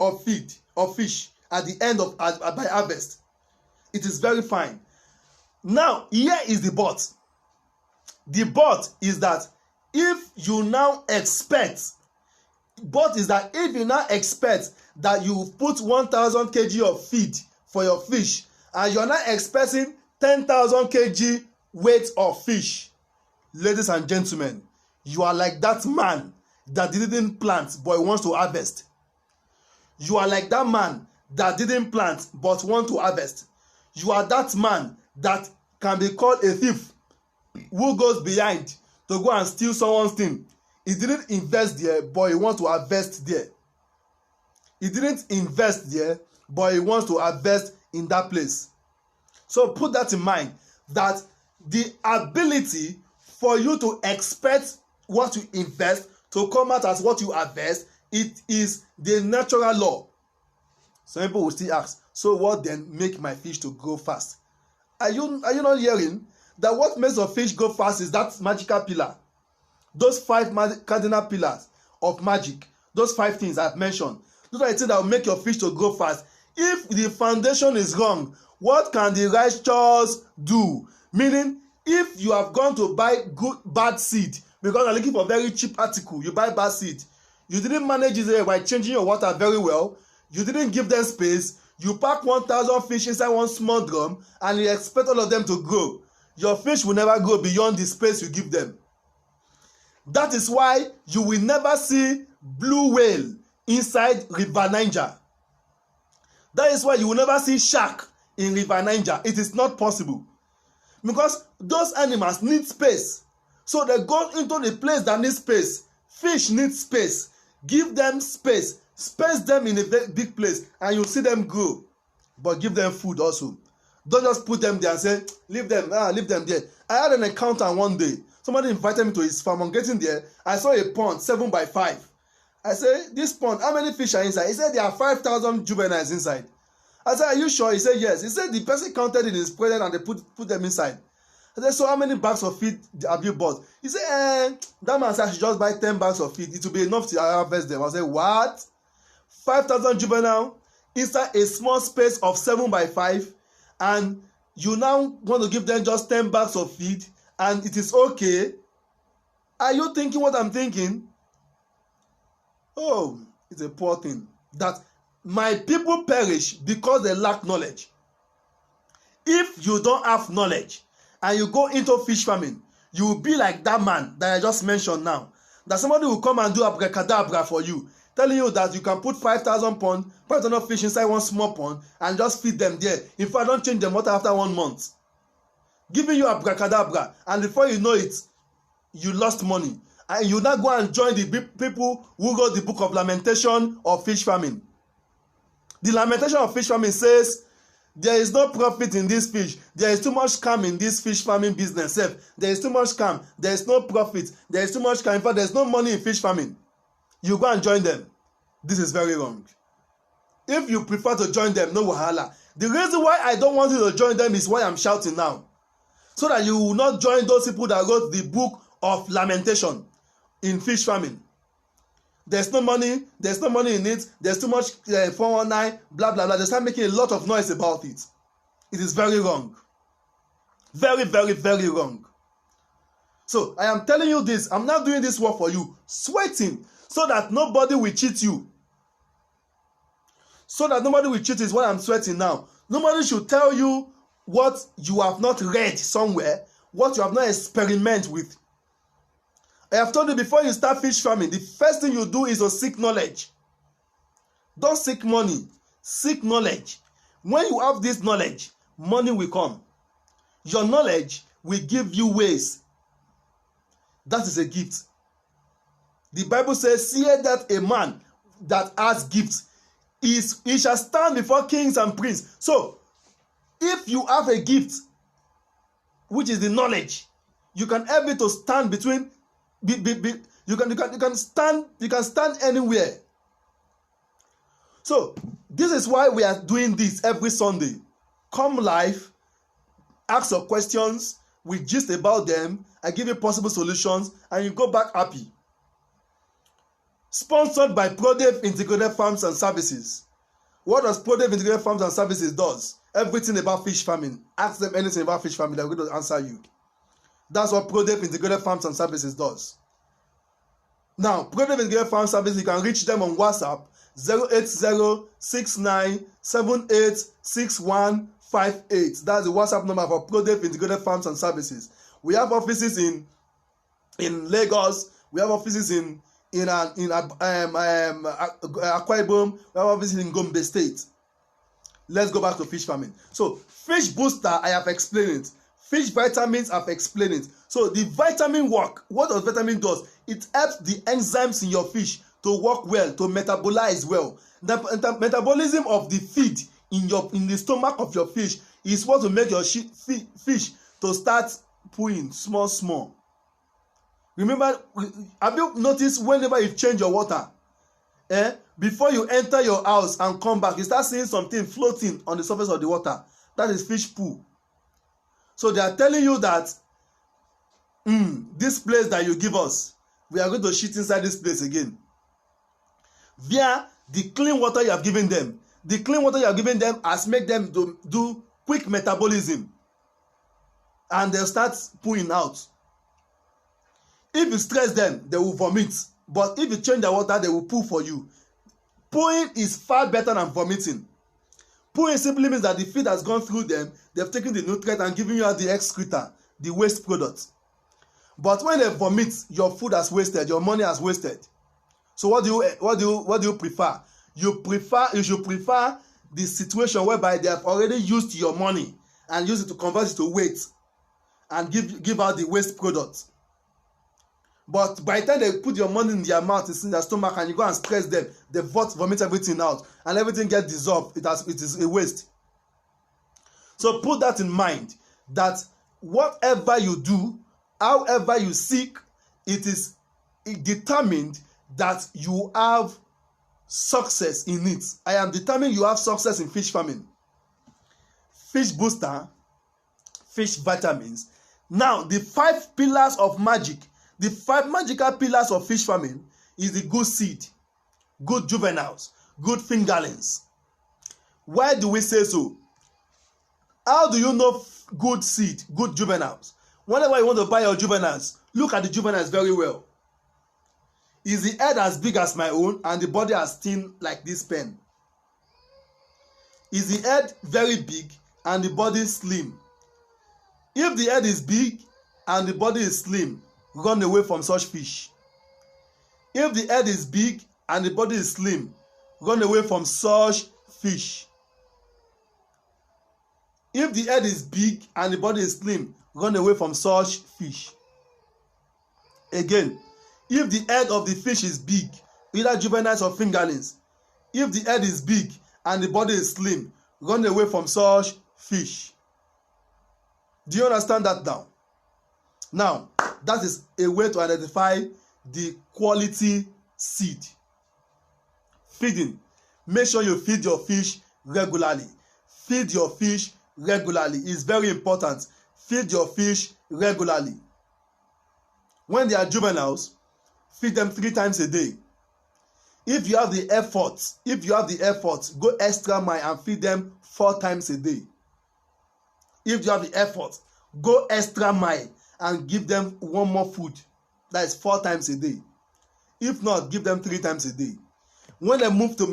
of feed or fish at the end of by harvest. It is very fine. Now, here is the but. The but is that if you now expect that you put 1000 kg of feed for your fish and you are not expecting 10,000 kg weight of fish, ladies and gentlemen, you are like that man that didn't plant but wants to harvest. You are like that man that didn't plant but want to harvest. You are that man that can be called a thief who goes behind to go and steal someone's thing. He didn't invest there but he wants to harvest there. He didn't invest there but he wants to harvest in that place. So put that in mind, that the ability for you to expect what you invest to come out as what you harvest, it is the natural law. Some people will still ask, so what then make my fish to grow fast? Are you not hearing that what makes a fish go fast is that magical pillar? Those 5 cardinal pillars of magic, those 5 things I've mentioned, those are the things that will make your fish to grow fast. If the foundation is wrong, what can the righteous do? Meaning, if you have gone to buy bad seed because you're looking for very cheap article, you buy bad seed, you didn't manage it by changing your water very well, you didn't give them space, you pack 1000 fish inside one small drum and you expect all of them to grow, your fish will never grow beyond the space you give them. That is why you will never see blue whale inside River Niger. That is why you will never see shark in River Niger. It is not possible. Because those animals need space. So they go into the place that needs space. Fish need space. Give them space. Space them in a big place and you see them grow. But give them food also. Don't just put them there and say, leave them there. I had an encounter one day. Somebody invited me to his farm. On getting there, I saw a pond 7x5. I said, this pond, how many fish are inside? He said there are 5,000 juveniles inside. I said, are you sure? He said, yes. He said the person counted in his present and they put them inside. I said, so how many bags of feed have you bought? He said, that man said I should just buy 10 bags of feed. It will be enough to harvest them. I said, what? 5,000 juvenile inside a small space of 7x5 and you now want to give them just 10 bags of feed and it is okay? Are you thinking what I'm thinking? Oh, it's a poor thing. That my people perish because they lack knowledge. If you don't have knowledge and you go into fish farming, you will be like that man that I just mentioned now. That somebody will come and do abracadabra for you, telling you that you can put 5,000 fish inside one small pond and just feed them there. In fact, don't change the water after 1 month. Giving you abracadabra, and before you know it, you lost money. And you now go and join the people who wrote the book of Lamentation of fish farming. The Lamentation of fish farming says, there is no profit in this fish. There is too much scam in this fish farming business. There is too much scam. There is no profit. There is too much scam. In fact, there is no money in fish farming. You go and join them. This is very wrong. If you prefer to join them, no wahala. The reason why I don't want you to join them is why I'm shouting now. So that you will not join those people that wrote the book of Lamentation in fish farming. There's no money in it, there's too much 419, blah blah blah. They start making a lot of noise about it. It is very wrong. Very, very, very wrong. So I am telling you this, I'm not doing this work for you, sweating, so that nobody will cheat you. So that nobody will cheat is what I'm sweating now. Nobody should tell you what you have not read somewhere, what you have not experimented with. I have told you before you start fish farming, the first thing you do is to seek knowledge. Don't seek money, seek knowledge. When you have this knowledge, money will come. Your knowledge will give you ways. That is a gift. The Bible says, see that a man that has gifts, he shall stand before kings and princes. So, if you have a gift, which is the knowledge, you can help it to stand between. You can stand anywhere. So, this is why we are doing this every Sunday. Come live, ask your questions, we gist about them, I give you possible solutions, and you go back happy. Sponsored by ProDev Integrated Farms and Services. What does ProDev Integrated Farms and Services does? Everything about fish farming. Ask them anything about fish farming, they're going to answer you. That's what ProDev Integrated Farms and Services does. Now, ProDev Integrated Farms Services, you can reach them on WhatsApp 08069786158. That's the WhatsApp number for ProDev Integrated Farms and Services. We have offices in Lagos. We have offices in Akwa Ibom. We have offices in Gombe State. Let's go back to fish farming. So, fish booster, I have explained it. Fish vitamins, I've explained it. So, the vitamin work, what does vitamin do? It helps the enzymes in your fish to work well, to metabolize well. The metabolism of the feed in the stomach of your fish is what will make your fish to start pooing small. Remember, have you noticed whenever you change your water, before you enter your house and come back, you start seeing something floating on the surface of the water? That is fish poo. So they are telling you that this place that you give us, we are going to shit inside this place again. Via the clean water you have given them. The clean water you have given them has made them do quick metabolism. And they'll start pooing out. If you stress them, they will vomit. But if you change the water, they will poo for you. Pooing is far better than vomiting. Pooing simply means that the feed has gone through them, they've taken the nutrient and given you out the excreta, the waste product. But when they vomit, your food has wasted, your money has wasted. So what do you prefer? You should prefer the situation whereby they have already used your money and use it to convert it to weight and give out the waste product. But by the time they put your money in their mouth, it's in their stomach, and you go and stress them, they vomit everything out, and everything gets dissolved. It is a waste. So put that in mind, that whatever you do, however you seek, it is determined that you have success in it. I am determined you have success in fish farming. Fish booster, fish vitamins. Now, the 5 pillars of magic. The 5 magical pillars of fish farming is the good seed, good juveniles, good fingerlings. Why do we say so? How do you know good seed, good juveniles? Whenever you want to buy your juveniles, look at the juveniles very well. Is the head as big as my own and the body as thin like this pen? Is the head very big and the body slim? If the head is big and the body is slim, run away from such fish. If the head is big and the body is slim, run away from such fish. If the head is big and the body is slim, run away from such fish. Again, if the head of the fish is big, either juveniles or fingerlings, if the head is big and the body is slim, run away from such fish. Do you understand that now? Now, that is a way to identify the quality seed. Feeding. Make sure you feed your fish regularly. Feed your fish regularly. It's very important. Feed your fish regularly. When they are juveniles, feed them 3 times a day. If you have the effort, go extra mile and feed them 4 times a day. If you have the effort, go extra mile and give them one more food. That is 4 times a day. If not, give them 3 times a day. When they move to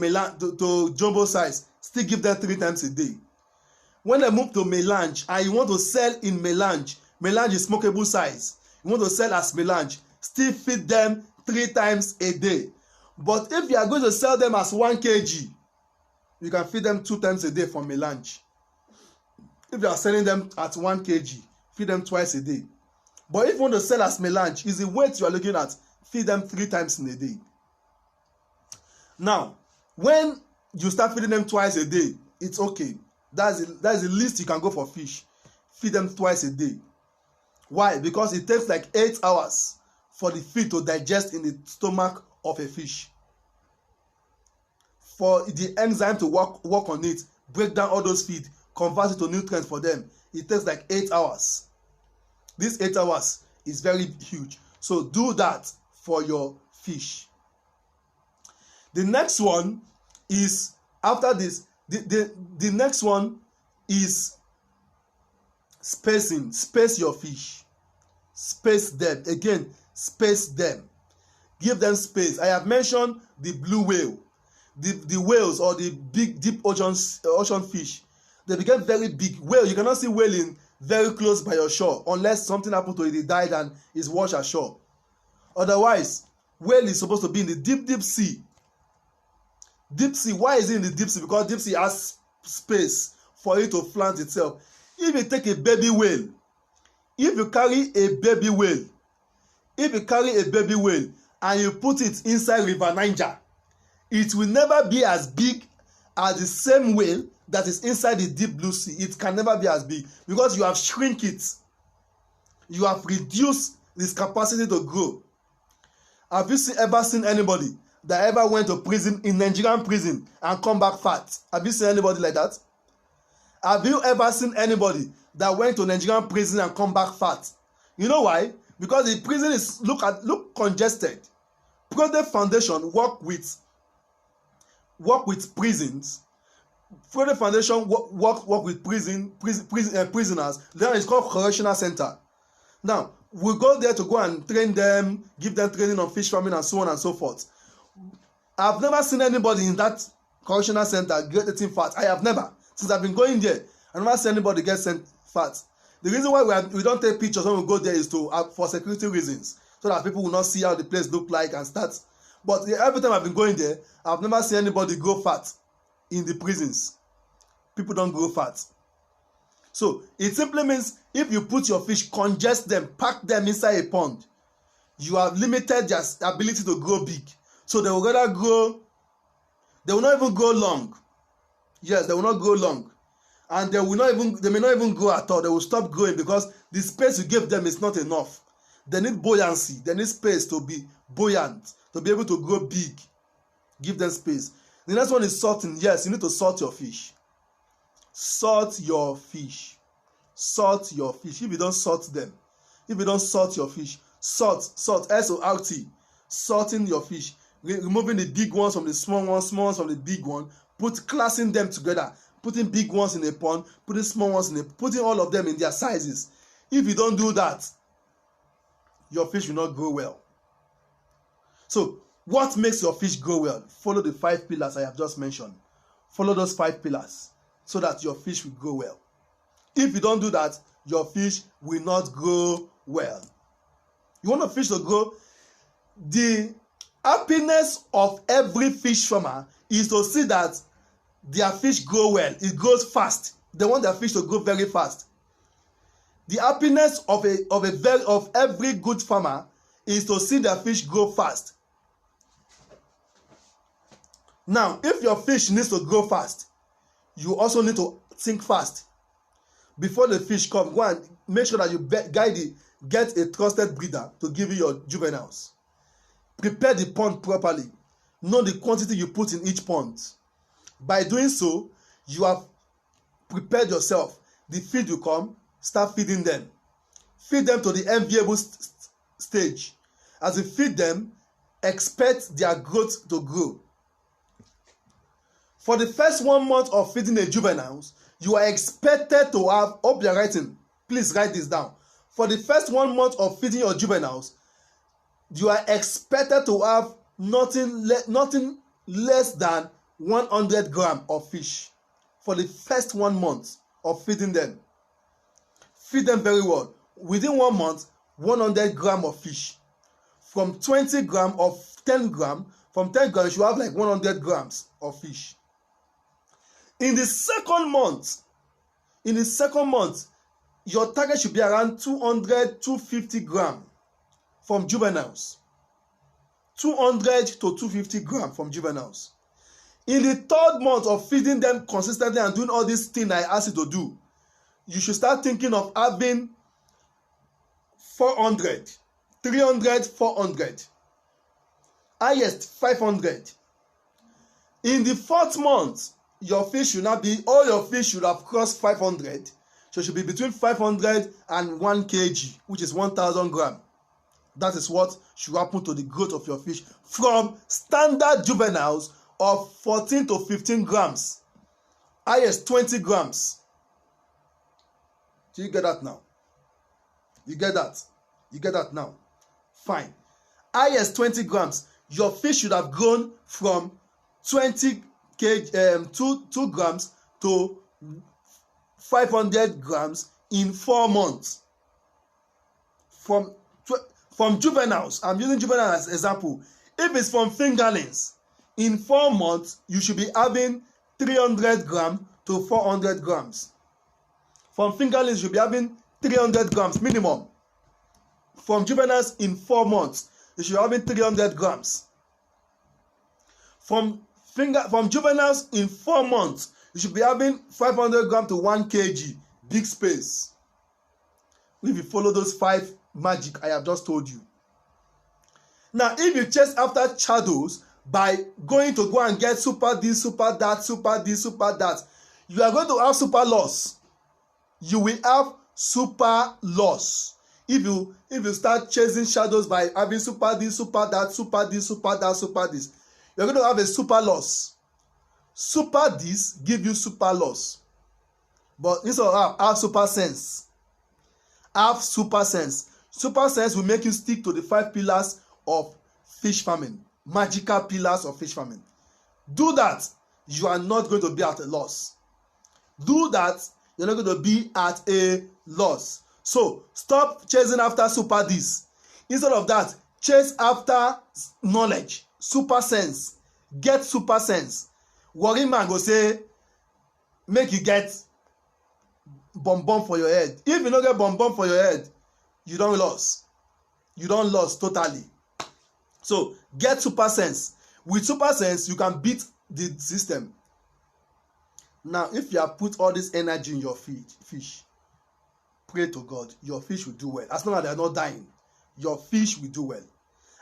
jumbo size, still give them 3 times a day. When they move to melange and you want to sell in melange is smokable size. You want to sell as melange, still feed them 3 times a day. But if you are going to sell them as 1 kg, you can feed them 2 times a day for melange. If you are selling them at 1 kg, feed them twice a day. But if you want to sell as melange, is the weight you are looking at, feed them 3 times in a day. Now, when you start feeding them twice a day, it's okay. That's the least you can go for fish. Feed them twice a day. Why? Because it takes like 8 hours for the feed to digest in the stomach of a fish. For the enzyme to work on it, break down all those feed, convert it to nutrients for them, it takes like 8 hours. This 8 hours is very huge. So do that for your fish. The next one is, after this, the next one is spacing. Space your fish. Space them. Again, space them. Give them space. I have mentioned the blue whale. The whales, or the big deep ocean fish, they become very big. Whale, you cannot see whaling very close by your shore unless something happened to it, it died and is washed ashore. Otherwise, whale is supposed to be in the deep sea. Deep sea. Why is it in the deep sea? Because deep sea has space for it to plant itself. If you take a baby whale, if you carry a baby whale and you put it inside River Niger, it will never be as big as the same whale that is inside the deep blue sea. It can never be as big because you have shrink it. You have reduced this capacity to grow. Have you ever seen anybody that ever went to prison, in Nigerian prison, and come back fat? Have you seen anybody like that? Have you ever seen anybody that went to Nigerian prison and come back fat? You know why? Because the prison is look congested. Project Foundation work with prisons. Project Foundation work with prisoners. Then it's called correctional center. Now we go there to go and train them, give them training on fish farming and so on and so forth. I've never seen anybody in that correctional center get eating fat. I have never. Since I've been going there, I've never seen anybody get sent fat. The reason why we don't take pictures when we go there is for security reasons, so that people will not see how the place look like and start. But every time I've been going there, I've never seen anybody grow fat in the prisons. People don't grow fat. So it simply means if you put your fish, congest them, pack them inside a pond, you have limited their ability to grow big. So they will rather grow, they will not even grow long. Yes, they will not grow long. And they may not even grow at all. They will stop growing because the space you give them is not enough. They need buoyancy. They need space to be buoyant, to be able to grow big. Give them space. The next one is salting. Yes, you need to salt your fish. Salt your fish. Salt your fish. If you don't salt them, if you don't salt your fish, salt, S-O-R-T, salting your fish, removing the big ones from the small ones from the big one, classing them together, putting big ones in a pond, putting small ones putting all of them in their sizes. If you don't do that, your fish will not grow well. So, what makes your fish grow well? Follow the 5 pillars I have just mentioned. Follow those 5 pillars so that your fish will grow well. If you don't do that, your fish will not grow well. You want a fish to grow? The happiness of every fish farmer is to see that their fish grow well. It grows fast. They want their fish to grow very fast. The happiness of every good farmer is to see their fish grow fast. Now, if your fish needs to grow fast, you also need to think fast. Before the fish come, go and make sure that you get a trusted breeder to give you your juveniles. Prepare the pond properly. Know the quantity you put in each pond. By doing so, you have prepared yourself. The feed will come, start feeding them. Feed them to the enviable stage. As you feed them, expect their growth to grow. For the first 1 month of feeding the juveniles, you are expected to have, hope you are writing, please write this down. For the first 1 month of feeding your juveniles, you are expected to have nothing less than 100 grams of fish. For the first 1 month of feeding them. Feed them very well. Within 1 month, 100 grams of fish. from 20 gram or 10 gram. From 10 grams, you should have like 100 grams of fish. In the second month, your target should be around 200 250 gram from juveniles. 200 to 250 gram from juveniles. In the third month of feeding them consistently and doing all these things I asked you to do, you should start thinking of having 400, 300, 400, highest 500. In the fourth month, your fish should not be, all your fish should have crossed 500. So it should be between 500 and 1 kg, which is 1,000 gram. That is what should happen to the growth of your fish from standard juveniles of 14 to 15 grams, highest 20 grams. Do you get that now? You get that? You get that now? Fine. Highest 20 grams. Your fish should have grown from 20 kg, 2 grams to 500 grams in 4 months. From juveniles, I'm using juveniles as example. If it's from fingerlings, in 4 months, you should be having 300 grams to 400 grams. From fingerlings, you should be having 300 grams minimum. From juveniles, in 4 months, you should be having 300 grams. From juveniles, in 4 months, you should be having 500 grams to 1 kg. Big space. If you follow those 5 magic I have just told you. Now, if you chase after shadows by going to go and get super this, super that, super this, super that, you are going to have super loss. You will have super loss. If you start chasing shadows by having super this, super that, super this, super that, super this, you're going to have a super loss. Super this give you super loss. But instead of have super sense. Have super sense. Super sense will make you stick to the 5 pillars of fish farming. Magical pillars of fish farming. Do that, you are not going to be at a loss. Do that, you're not going to be at a loss. So, stop chasing after super this. Instead of that, chase after knowledge, super sense. Get super sense. Worry man go say, make you get bomb for your head. If you don't get bomb for your head, you don't lose. You don't lose totally. So get super sense. With super sense, you can beat the system. Now, if you have put all this energy in your fish, pray to God, your fish will do well. As long as they are not dying, your fish will do well.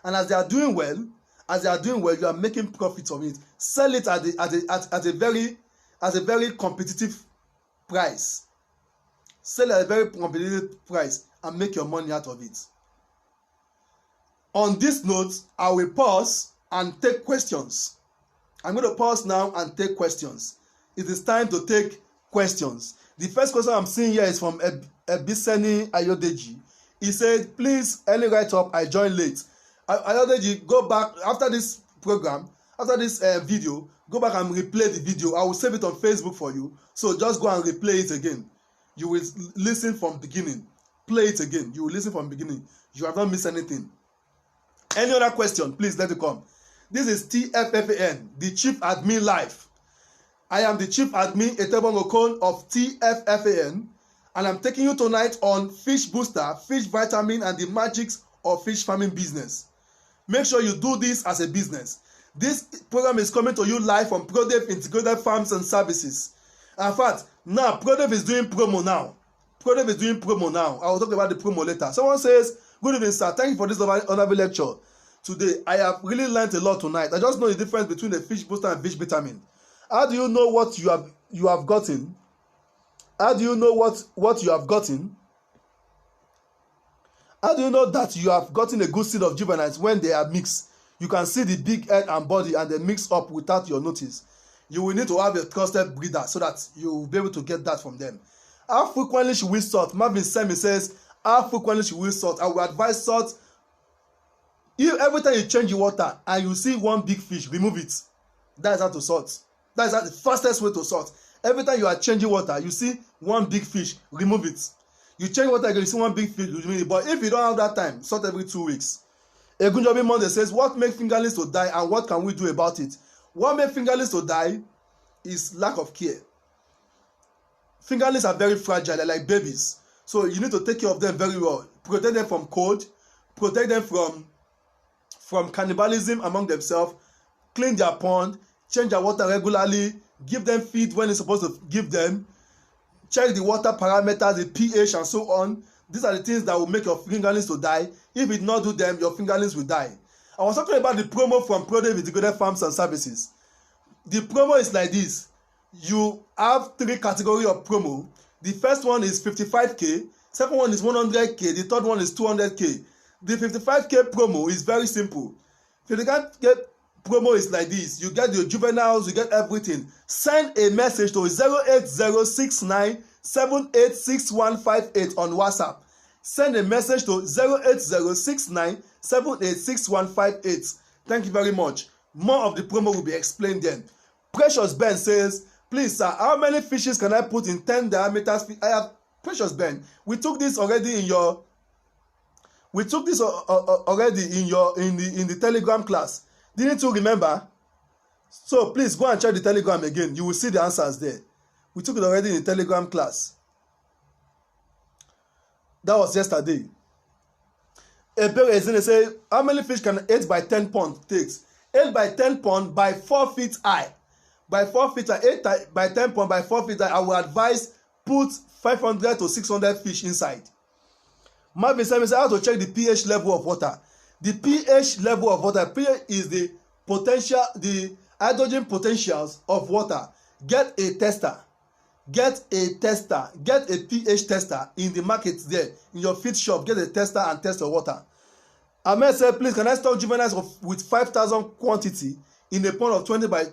And as they are doing well, you are making profit from it. Sell it at a very competitive price. Sell at a very competitive price and make your money out of it. On this note, I will pause and take questions. I'm going to pause now and take questions. It is time to take questions. The first question I'm seeing here is from Ebiseni Ayodeji. He said, please, any write-up, I joined late. Ayodeji, go back after this program, after this video, go back and replay the video. I will save it on Facebook for you. So just go and replay it again. You will listen from beginning. Play it again. You will listen from beginning. You have not missed anything. Any other question, please let it come. This is TFFAN, the Chief Admin Live. I am the Chief Admin Etebon Okon of TFFAN, and I'm taking you tonight on Fish Booster, Fish Vitamin, and the magics of fish farming business. Make sure you do this as a business. This program is coming to you live from ProDev Integrated Farms and Services. In fact, now ProDev is doing promo now. ProDev is doing promo now. I will talk about the promo later. Someone says, good evening, sir. Thank you for this honorable lecture. Today, I have really learned a lot tonight. I just know the difference between a fish booster and fish vitamin. How do you know what you have gotten? How do you know what you have gotten? How do you know that you have gotten a good seed of juveniles when they are mixed? You can see the big head and body and they mix up without your notice. You will need to have a trusted breeder so that you will be able to get that from them. How frequently should we sort? Marvin Semi says, how frequently should we sort? I will advise sort. Every time you change your water and you see one big fish, remove it. That is how to sort. That is the fastest way to sort. Every time you are changing water, you see one big fish, remove it. You change water again, you see one big fish, remove it. But if you don't have that time, sort every 2 weeks. Egunjobi Monday says, what makes fingerlings to die and what can we do about it? What makes fingerlings to die is lack of care. Fingerlings are very fragile, they're like babies. So you need to take care of them very well. Protect them from cold, protect them from cannibalism among themselves, clean their pond, change their water regularly, give them feed when it's supposed to give them, check the water parameters, the pH and so on. These are the things that will make your fingerlings to die. If you do not do them, your fingerlings will die. I was talking about the promo from Produce Integrated Farms and Services. The promo is like this. You have 3 categories of promo. The first one is 55k, second one is 100k, the third one is 200k. The 55k promo is very simple. 55k promo is like this. You get your juveniles, you get everything. Send a message to 08069786158 on WhatsApp. Send a message to 08069786158. Thank you very much. More of the promo will be explained then. Precious Ben says, please sir, how many fishes can I put in 10 diameters? I have Precious Ben. We took this already in your in the Telegram class. Didn't you remember? So please go and check the Telegram again. You will see the answers there. We took it already in the Telegram class. That was yesterday. Ebere Ezine say, how many fish can 8 by 10 pond takes? 8 by 10 pond by 4 feet high. By 4 feet high, 8 by 10 pond by 4 feet high, I will advise put 500 to 600 fish inside. Marvin says, how to check the pH level of water. The pH level of water, pH is the potential, the hydrogen potentials of water. Get a tester. Get a tester. Get a pH tester in the market there. In your feed shop, get a tester and test your water. Ahmed said, please, can I stock juveniles with 5,000 quantity in a pond of 20 by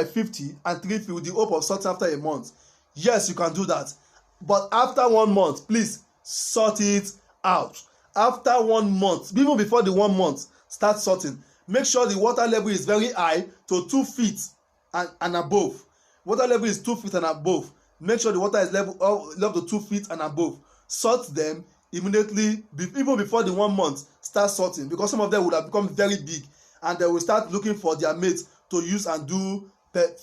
50 and 3 feet with the hope of sorting after a month? Yes, you can do that. But after 1 month, please sort it out. After 1 month, even before the 1 month, start sorting. Make sure the water level is very high to 2 feet and above. Water level is 2 feet and above. Make sure the water is level to 2 feet and above. Sort them immediately, even before the 1 month. Start sorting, because some of them would have become very big and they will start looking for their mates to use and do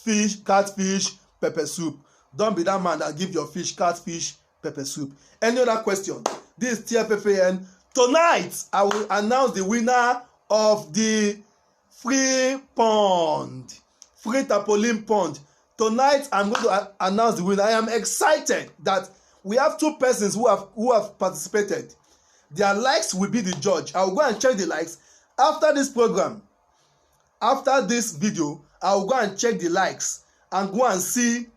fish, catfish, pepper soup. Don't be that man that give your fish catfish, pepper soup. Any other question? This is TFFAN. Tonight, I will announce the winner of the free pond, free tarpaulin pond. Tonight, I'm going to announce the winner. I am excited that we have 2 persons who have participated. Their likes will be the judge. I will go and check the likes after this program. After this video, I will go and check the likes and go and see.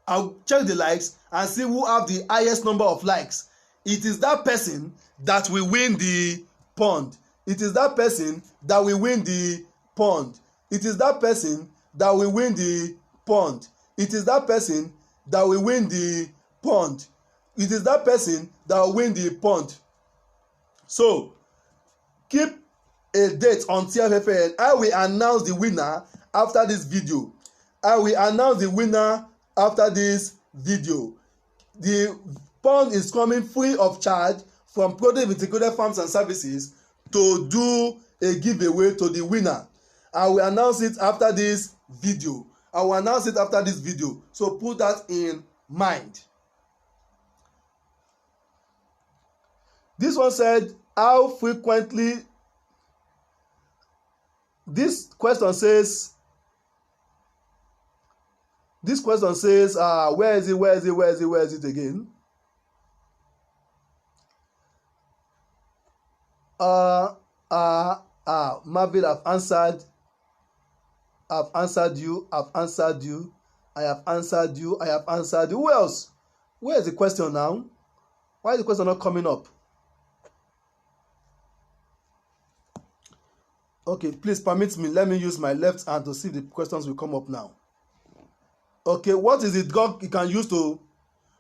I'll check the likes and see who have the highest number of likes. It is that person that will win the pond. It is that person that will win the pond. It is that person that will win the pond. It is that person that will win the pond. It is that person that will win the pond. So, keep a date on TFFAN. I will announce the winner after this video. I will announce the winner after this video. The pond is coming free of charge from Produce Integrated Farms and Services to do a giveaway to the winner. I will announce it after this video. I will announce it after this video. So put that in mind. This one said, how frequently? This question says, where is it again? Marvin, I've answered you. I have answered you. Who else? Where is the question now? Why is the question not coming up? Okay, please permit me. Let me use my left hand to see if the questions will come up now. Okay, what is the drug you can use to?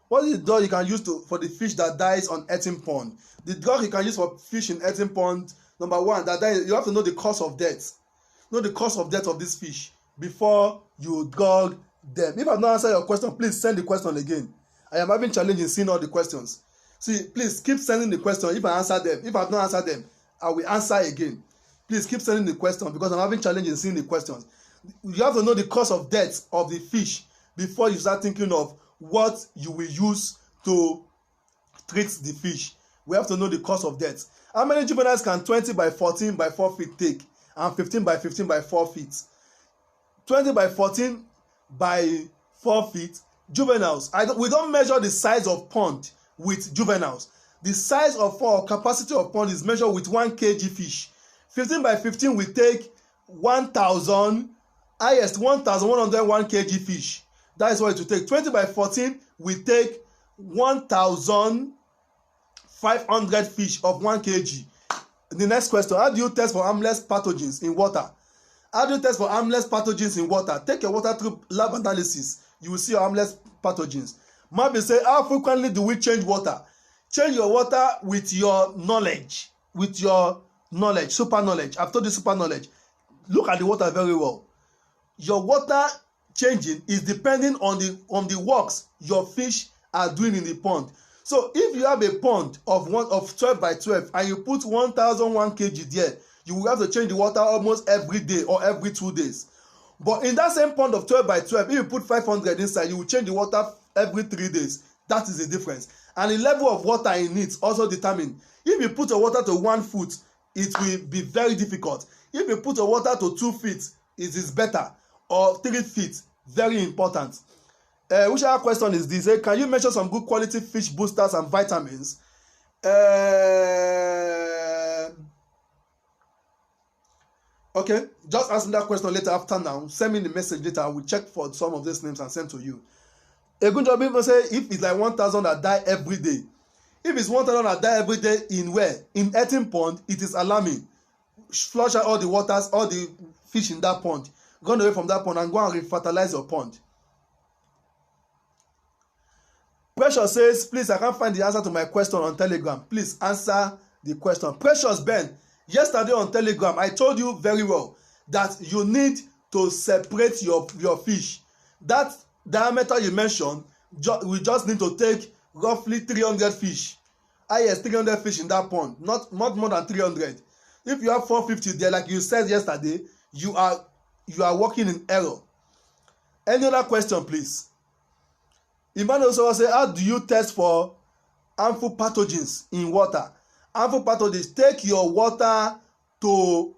What is the drug you can use for the fish that dies on eating pond? The drug you can use for fish in eating pond, number one, that dies, you have to know the cause of death. Know the cause of death of this fish before you drug them. If I've not answered your question, please send the question again. I am having challenge in seeing all the questions. See, please keep sending the question if I answer them. If I've not answered them, I will answer again. Please keep sending the question because I'm having challenge in seeing the questions. You have to know the cause of death of the fish before you start thinking of what you will use to treat the fish. We have to know the cause of death. How many juveniles can 20 by 14 by 4 feet take? And 15 by 15 by 4 feet? 20 by 14 by 4 feet. Juveniles. We don't measure the size of pond with juveniles. The size of or capacity of pond is measured with 1 kg fish. 15 by 15 will take 1,000, highest 1,101 kg fish. That is what it will take. 20 by 14 will take 1,500 fish of 1 kg. The next question: how do you test for harmless pathogens in water? How do you test for harmless pathogens in water? Take your water through lab analysis. You will see your harmless pathogens. Maybe say, how frequently do we change water? Change your water with your knowledge. With your knowledge, super knowledge. I've told you super knowledge. Look at the water very well. Your water changing is depending on the works your fish are doing in the pond. So if you have a pond of 12 by 12 and you put 1,001 kg there, you will have to change the water almost every day or every 2 days. But in that same pond of 12 by 12, if you put 500 inside, you will change the water every 3 days. That is the difference. And the level of water in it also determine. If you put your water to 1 foot, it will be very difficult. If you put your water to 2 feet, it is better. Or 3 feet, very important. Which other question is this? Can you mention some good quality fish boosters and vitamins? Okay, just answer that question later after now. Send me the message later. I will check for some of these names and send to you. A good job people say if it's like 1,000 that die every day. If it's 1,000 that die every day in where? In eating pond, it is alarming. Flush out all the waters, all the fish in that pond. Go away from that pond and go and refertilize your pond. Precious says, please, I can't find the answer to my question on Telegram. Please answer the question. Precious Ben, yesterday on Telegram, I told you very well that you need to separate your fish. That diameter you mentioned, we just need to take roughly 300 fish. Yes, 300 fish in that pond, not more than 300. If you have 450 there, like you said yesterday, you are working in error. Any other question, please? Emmanuel also say, how do you test for harmful pathogens in water? Harmful pathogens, take your water to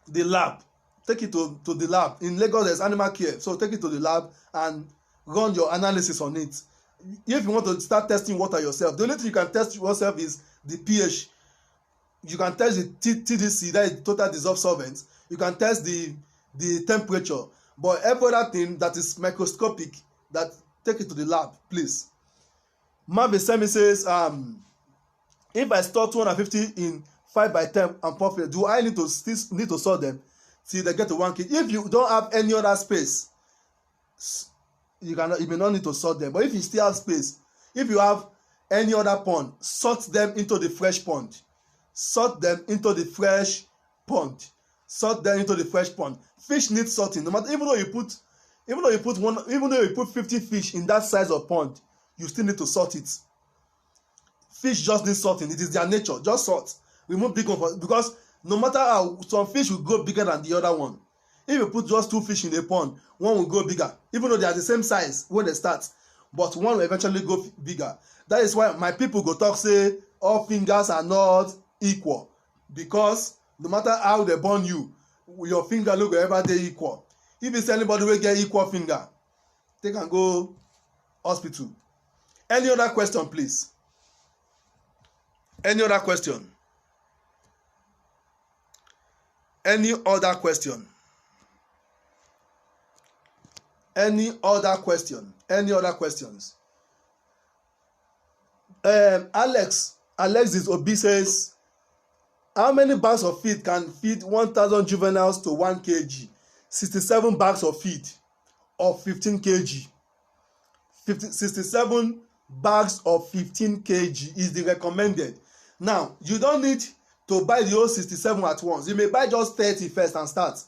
the lab. Take it to the lab. In Lagos, there's animal care. So take it to the lab and run your analysis on it. If you want to start testing water yourself, the only thing you can test yourself is the pH. You can test the TDC, that is total dissolved solvent. You can test the temperature. But every other thing that is microscopic, that take it to the lab, please. Mabesemi says, if I store 250 in 5 by 10 and 4 feet, do I need to sort them till they get to 1 kg? If you don't have any other space, you may not need to sort them. But if you still have space, if you have any other pond, sort them into the fresh pond. Sort them into the fresh pond. Sort them into the fresh pond. Fish need sorting. No matter, even though you put 50 fish in that size of pond, you still need to sort it. Fish just need sorting. It is their nature. Just sort. Remove big one because no matter how, some fish will grow bigger than the other one. If you put just 2 fish in a pond, one will grow bigger, even though they are the same size when they start, but one will eventually grow bigger. That is why my people go talk say all fingers are not equal, because no matter how they born you, your finger look ever dey equal. If it's anybody wey get equal finger, they can go hospital. Any other question, please? Any other question? Any other question? Any other question? Any other questions? Alexis Obi says, how many bags of feed can feed 1,000 juveniles to 1 kg? 67 bags of feed of 15 kg. 67 bags of 15 kg is the recommended. Now, you don't need to buy the whole 67 at once. You may buy just 30 first and start.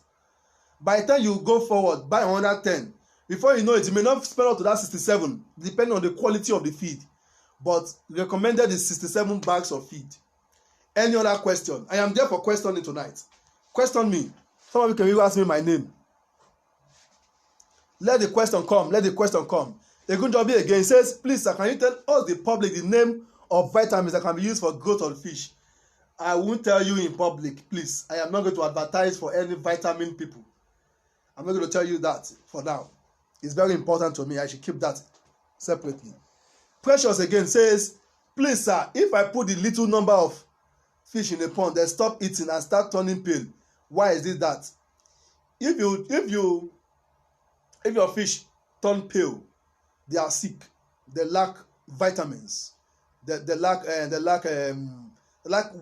By the time you go forward, buy another 10. Before you know it, you may not spend up to that 67, depending on the quality of the feed. But recommended is 67 bags of feed. Any other question? I am there for questioning tonight. Question me. Some of you can even ask me my name. Let the question come. Let the question come. Egunjobi again says, please sir, can you tell us the public the name of vitamins that can be used for growth of fish? I won't tell you in public, please. I am not going to advertise for any vitamin people. I'm not going to tell you that for now. It's very important to me. I should keep that separately. Precious again says, please sir, if I put the little number of fish in a pond, they stop eating and start turning pale. Why is it that? If your fish turn pale, they are sick. They lack vitamins. They lack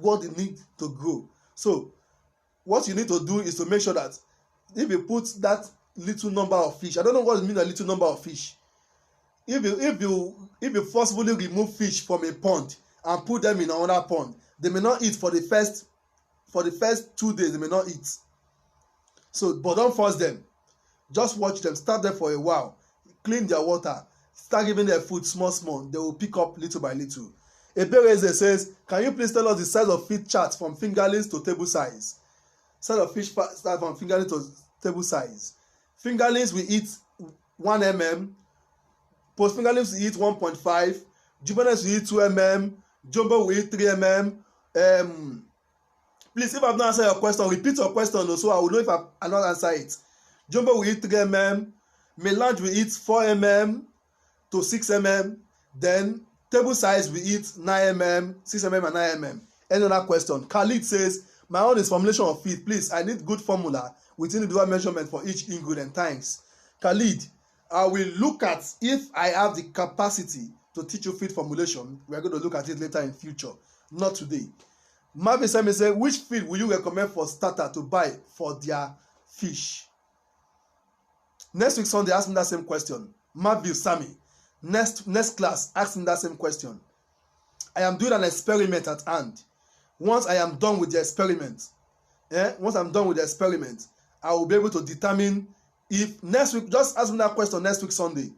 what they need to grow. So what you need to do is to make sure that if you put that little number of fish, I don't know what it means a little number of fish. If you forcefully remove fish from a pond and put them in another pond, they may not eat for the first 2 days. They may not eat. So, but don't force them. Just watch them. Start there for a while. Clean their water. Start giving them food small. They will pick up little by little. Ebereze says, can you please tell us the size of fish chart from fingerlings to table size? Size of fish start from fingerlings to table size. Fingerlings will eat 1 mm. Post fingerlings will eat 1.5. Juveniles will eat 2 mm. Jumbo will eat 3 mm. Please, if I've not answered your question, repeat your question so I will know if I not answer it. Jumbo will eat 3 mm. Melange will eat 4 mm to 6 mm. Then table size will eat 9 mm, 6 mm and 9 mm. Any other question? Khalid says, my own is formulation of feed. Please, I need good formula with individual measurement for each ingredient. Thanks. Khalid, I will look at if I have the capacity to teach you feed formulation. We are going to look at it later in future, not today. Marvin Sami said, which feed will you recommend for starter to buy for their fish? Next week Sunday, ask me that same question. Marvin Sami, next class, ask me that same question. I am doing an experiment at hand. Once I am done with the experiment, I will be able to determine if next week, just ask me that question next week Sunday.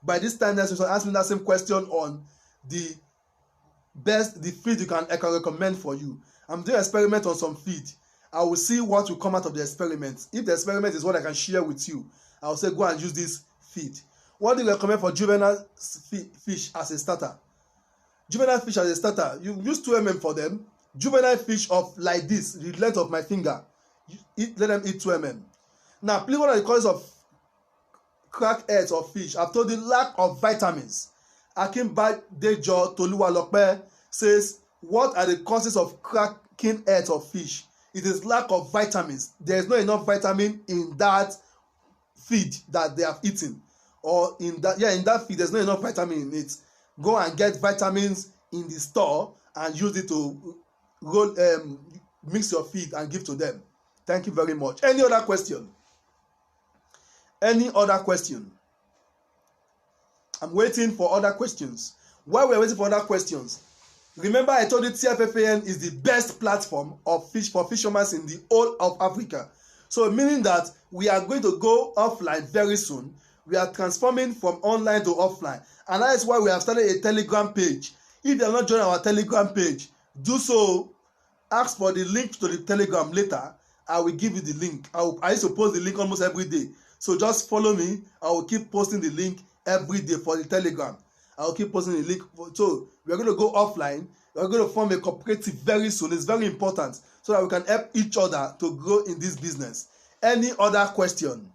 By this time next week, ask me that same question on the feed I can recommend for you. I'm doing an experiment on some feed. I will see what will come out of the experiment. If the experiment is what I can share with you, I will say go and use this feed. What do you recommend for juvenile fish as a starter? Juvenile fish as a starter, you use 2 mm for them. Juvenile fish of like this, the length of my finger, let them eat 2 mm. Now, please, what are the causes of cracked eggs of fish? I've told you, lack of vitamins. Akimba Dejo Toluwalope says, what are the causes of cracking eggs of fish? It is lack of vitamins. There is not enough vitamin in that feed that they have eaten, or in that feed there's not enough vitamin in it. Go and get vitamins in the store and use it to mix your feed and give to them. Thank you very much. Any other question? Any other question? I'm waiting for other questions. While we're waiting for other questions, remember I told you TFFAN is the best platform of fish for fishermen in the whole of Africa. So meaning that we are going to go offline very soon. We are transforming from online to offline. And that is why we have started a Telegram page. If you are not joining our Telegram page, do so. Ask for the link to the Telegram later. I will give you the link. I used to post the link almost every day. So just follow me. I will keep posting the link every day for the Telegram. I will keep posting the link. So we are going to go offline. We are going to form a cooperative very soon. It's very important so that we can help each other to grow in this business. Any other question?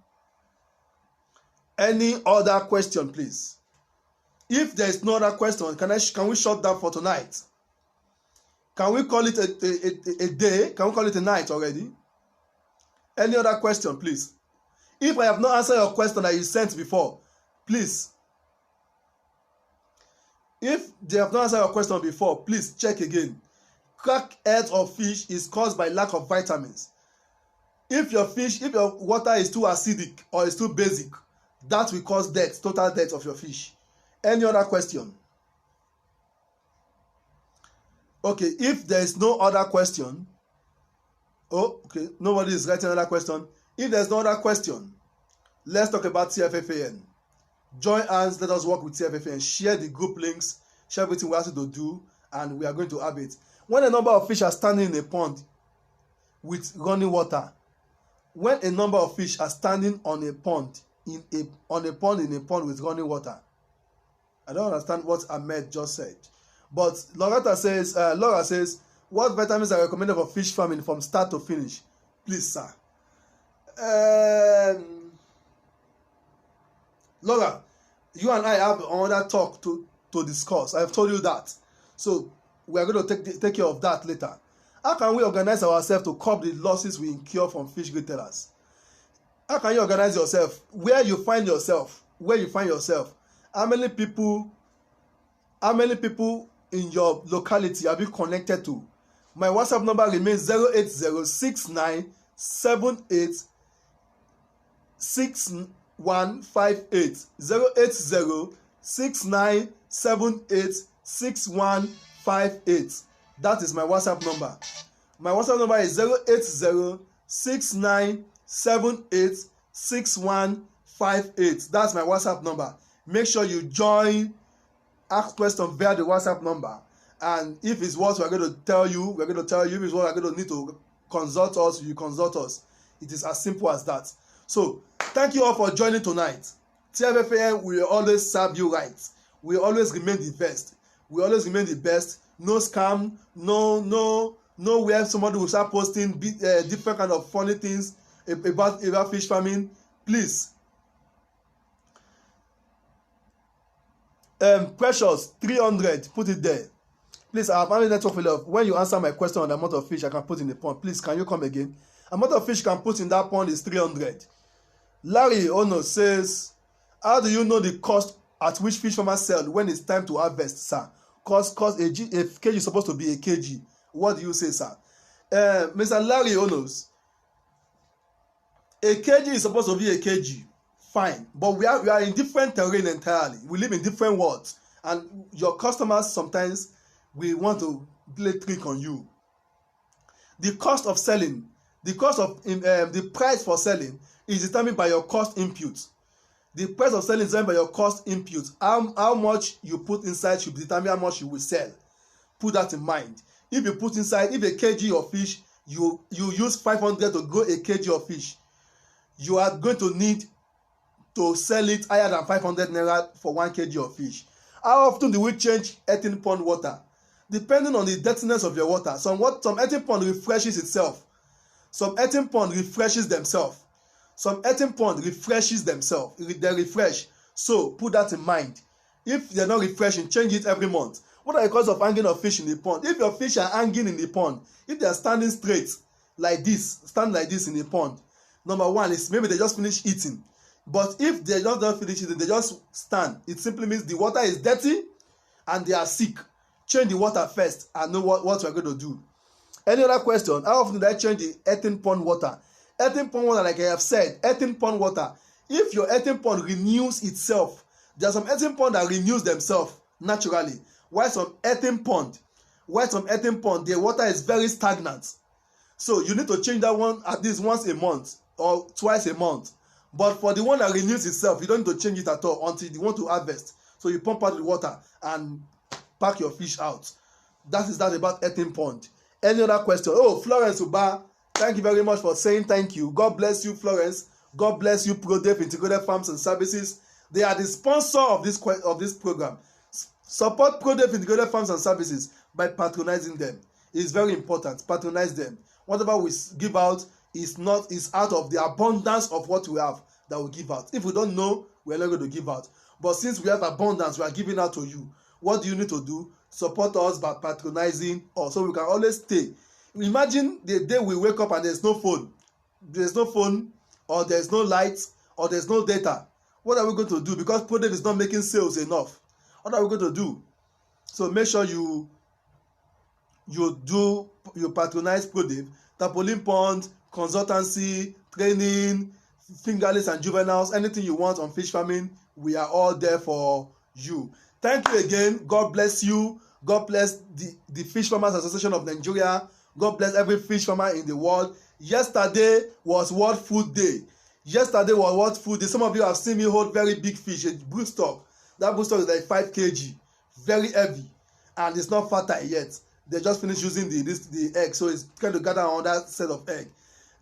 Any other question, please? If there is no other question, can we shut down for tonight? Can we call it a day? Can we call it a night already? Any other question, please? If I have not answered your question that you sent before, please. If they have not answered your question before, please check again. Cracked eggs of fish is caused by lack of vitamins. If your water is too acidic or is too basic, that will cause death, total death of your fish. Any other question? Okay, if there is no other question, okay, nobody is writing another question. If there's no other question, let's talk about TFFAN. Join hands, let us work with TFFAN. Share the group links, share everything we ask you to do, and we are going to have it. When a number of fish are standing in a pond with running water, when a number of fish are standing on a pond in a pond with running water, I don't understand what Ahmed just said. But Laura says, what vitamins are recommended for fish farming from start to finish? Please, sir. Laura, you and I have another talk to discuss. I've told you that. So we are going to take care of that later. How can we organize ourselves to curb the losses we incur from fish retailers? How can you organize yourself? Where you find yourself? How many people in your locality have you connected to? My WhatsApp number remains 08069786158. 08069786158. That is my WhatsApp number. My WhatsApp number is 08069786158. That's my WhatsApp number. Make sure you join, ask questions via the WhatsApp number. And if it's what we're going to tell you, we're going to tell you. If it's what we're going to need to consult us, you consult us. It is as simple as that. So, thank you all for joining tonight. TFFN will always serve you right. We always remain the best. No scam, no where somebody will start posting different kind of funny things about fish farming. Please. Precious 300, put it there. Please, I have only network failure. When you answer my question on the amount of fish I can put in the pond, please, can you come again? Amount of fish you can put in that pond is 300. Larry Ono says, how do you know the cost at which fish farmers sell when it's time to harvest, sir? Cost a kg is supposed to be a kg. What do you say, sir? Mr. Larry Onos, a kg is supposed to be a kg. Fine, but we are in different terrain entirely. We live in different worlds, and your customers sometimes we want to play trick on you. The cost of selling, the price for selling is determined by your cost input. The price of selling is determined by your cost input. How much you put inside should determine how much you will sell. Put that in mind. If you put inside, if a kg of fish, you use 500 to grow a kg of fish, you are going to need to sell it higher than 500 naira for 1 kg of fish. How often do we change earthen pond water? Depending on the dirtiness of your water. Some earthen pond refreshes itself. Some earthen pond refreshes themselves. They refresh. So put that in mind. If they're not refreshing, change it every month. What are the causes of hanging of fish in the pond? If your fish are hanging in the pond, if they are standing straight like this in the pond, number one is maybe they just finish eating. But if they just don't finish eating, they just stand, it simply means the water is dirty and they are sick. Change the water first and know what we're going to do. Any other question? How often do I change the earthen pond water? Earthen pond water, like I have said, earthen pond water, if your earthen pond renews itself, there are some earthen pond that renews themselves naturally. While some earthen pond, the water is very stagnant. So you need to change that one at least once a month or twice a month. But for the one that renews itself, you don't need to change it at all until you want to harvest. So you pump out the water and pack your fish out. That is that about earthen pond. Any other question? Oh, Florence Uba, thank you very much for saying thank you. God bless you, Florence. God bless you, ProDev Integrated Farms and Services. They are the sponsor of this program. Support ProDev Integrated Farms and Services by patronizing them. It's very important. Patronize them. Whatever we give out is out of the abundance of what we have that we give out. If we don't know, we're not going to give out. But since we have abundance, we are giving out to you. What do you need to do? Support us by patronizing us so we can always stay. Imagine the day we wake up and there's no phone. Or there's no light or there's no data. What are we going to do? Because ProDev is not making sales enough. What are we going to do? So make sure you patronize ProDev, Tarpaulin Pond, consultancy, training, fingerlings and juveniles, anything you want on fish farming, we are all there for you. Thank you again. God bless you. God bless the Fish Farmers Association of Nigeria. God bless every fish farmer in the world. Yesterday was World Food Day. Some of you have seen me hold very big fish, a broodstock. That broodstock is like 5 kg, very heavy, and it's not fertile yet. they just finished using the egg, so it's trying to gather another set of egg.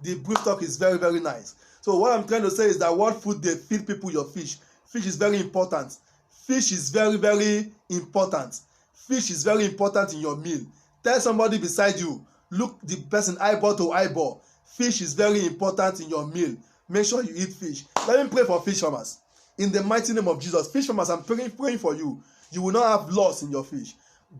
The broodstock is very, very nice. So what I'm trying to say is that what food they feed people your fish. Fish is very important. Fish is very, very important. Fish is very important in your meal. Tell somebody beside you, look the person eyeball to eyeball. Fish is very important in your meal. Make sure you eat fish. Let me pray for fish farmers. In the mighty name of Jesus, fish farmers, I'm praying for you. You will not have loss in your fish.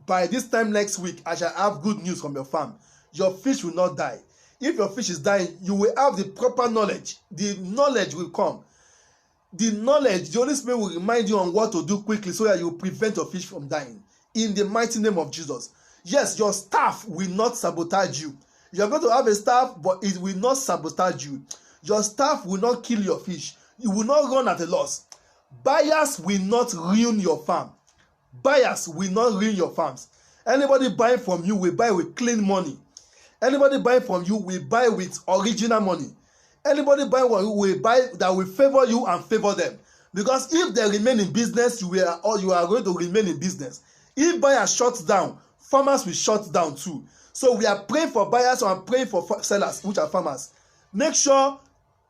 By this time next week, I shall have good news from your farm. Your fish will not die. If your fish is dying, you will have the proper knowledge. The knowledge will come. The knowledge, the Holy Spirit will remind you on what to do quickly so that you prevent your fish from dying. In the mighty name of Jesus. Yes, your staff will not sabotage you. You are going to have a staff, but it will not sabotage you. Your staff will not kill your fish. You will not run at a loss. Buyers will not ruin your farm. Buyers will not ruin your farms. Anybody buying from you will buy with clean money. Anybody buying from you will buy with original money. Anybody buying from you will buy that will favor you and favor them. Because if they remain in business, you are going to remain in business. If buyers shut down, farmers will shut down too. So we are praying for buyers and praying for sellers, which are farmers. Make sure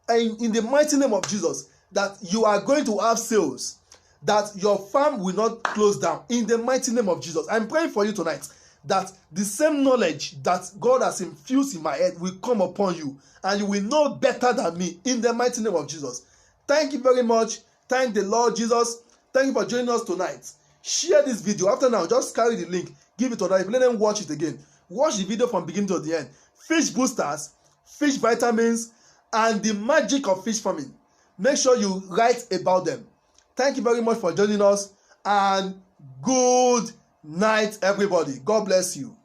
in the mighty name of Jesus that you are going to have sales, that your farm will not close down. In the mighty name of Jesus, I'm praying for you tonight that the same knowledge that God has infused in my head will come upon you, and you will know better than me. In the mighty name of Jesus. Thank you very much. Thank the Lord Jesus. Thank you for joining us tonight. Share this video. After now, just carry the link, give it to them, let them watch it again. Watch the video from beginning to the end. Fish boosters, fish vitamins, and the magic of fish farming. Make sure you write about them. Thank you very much for joining us, and good night, everybody. God bless you.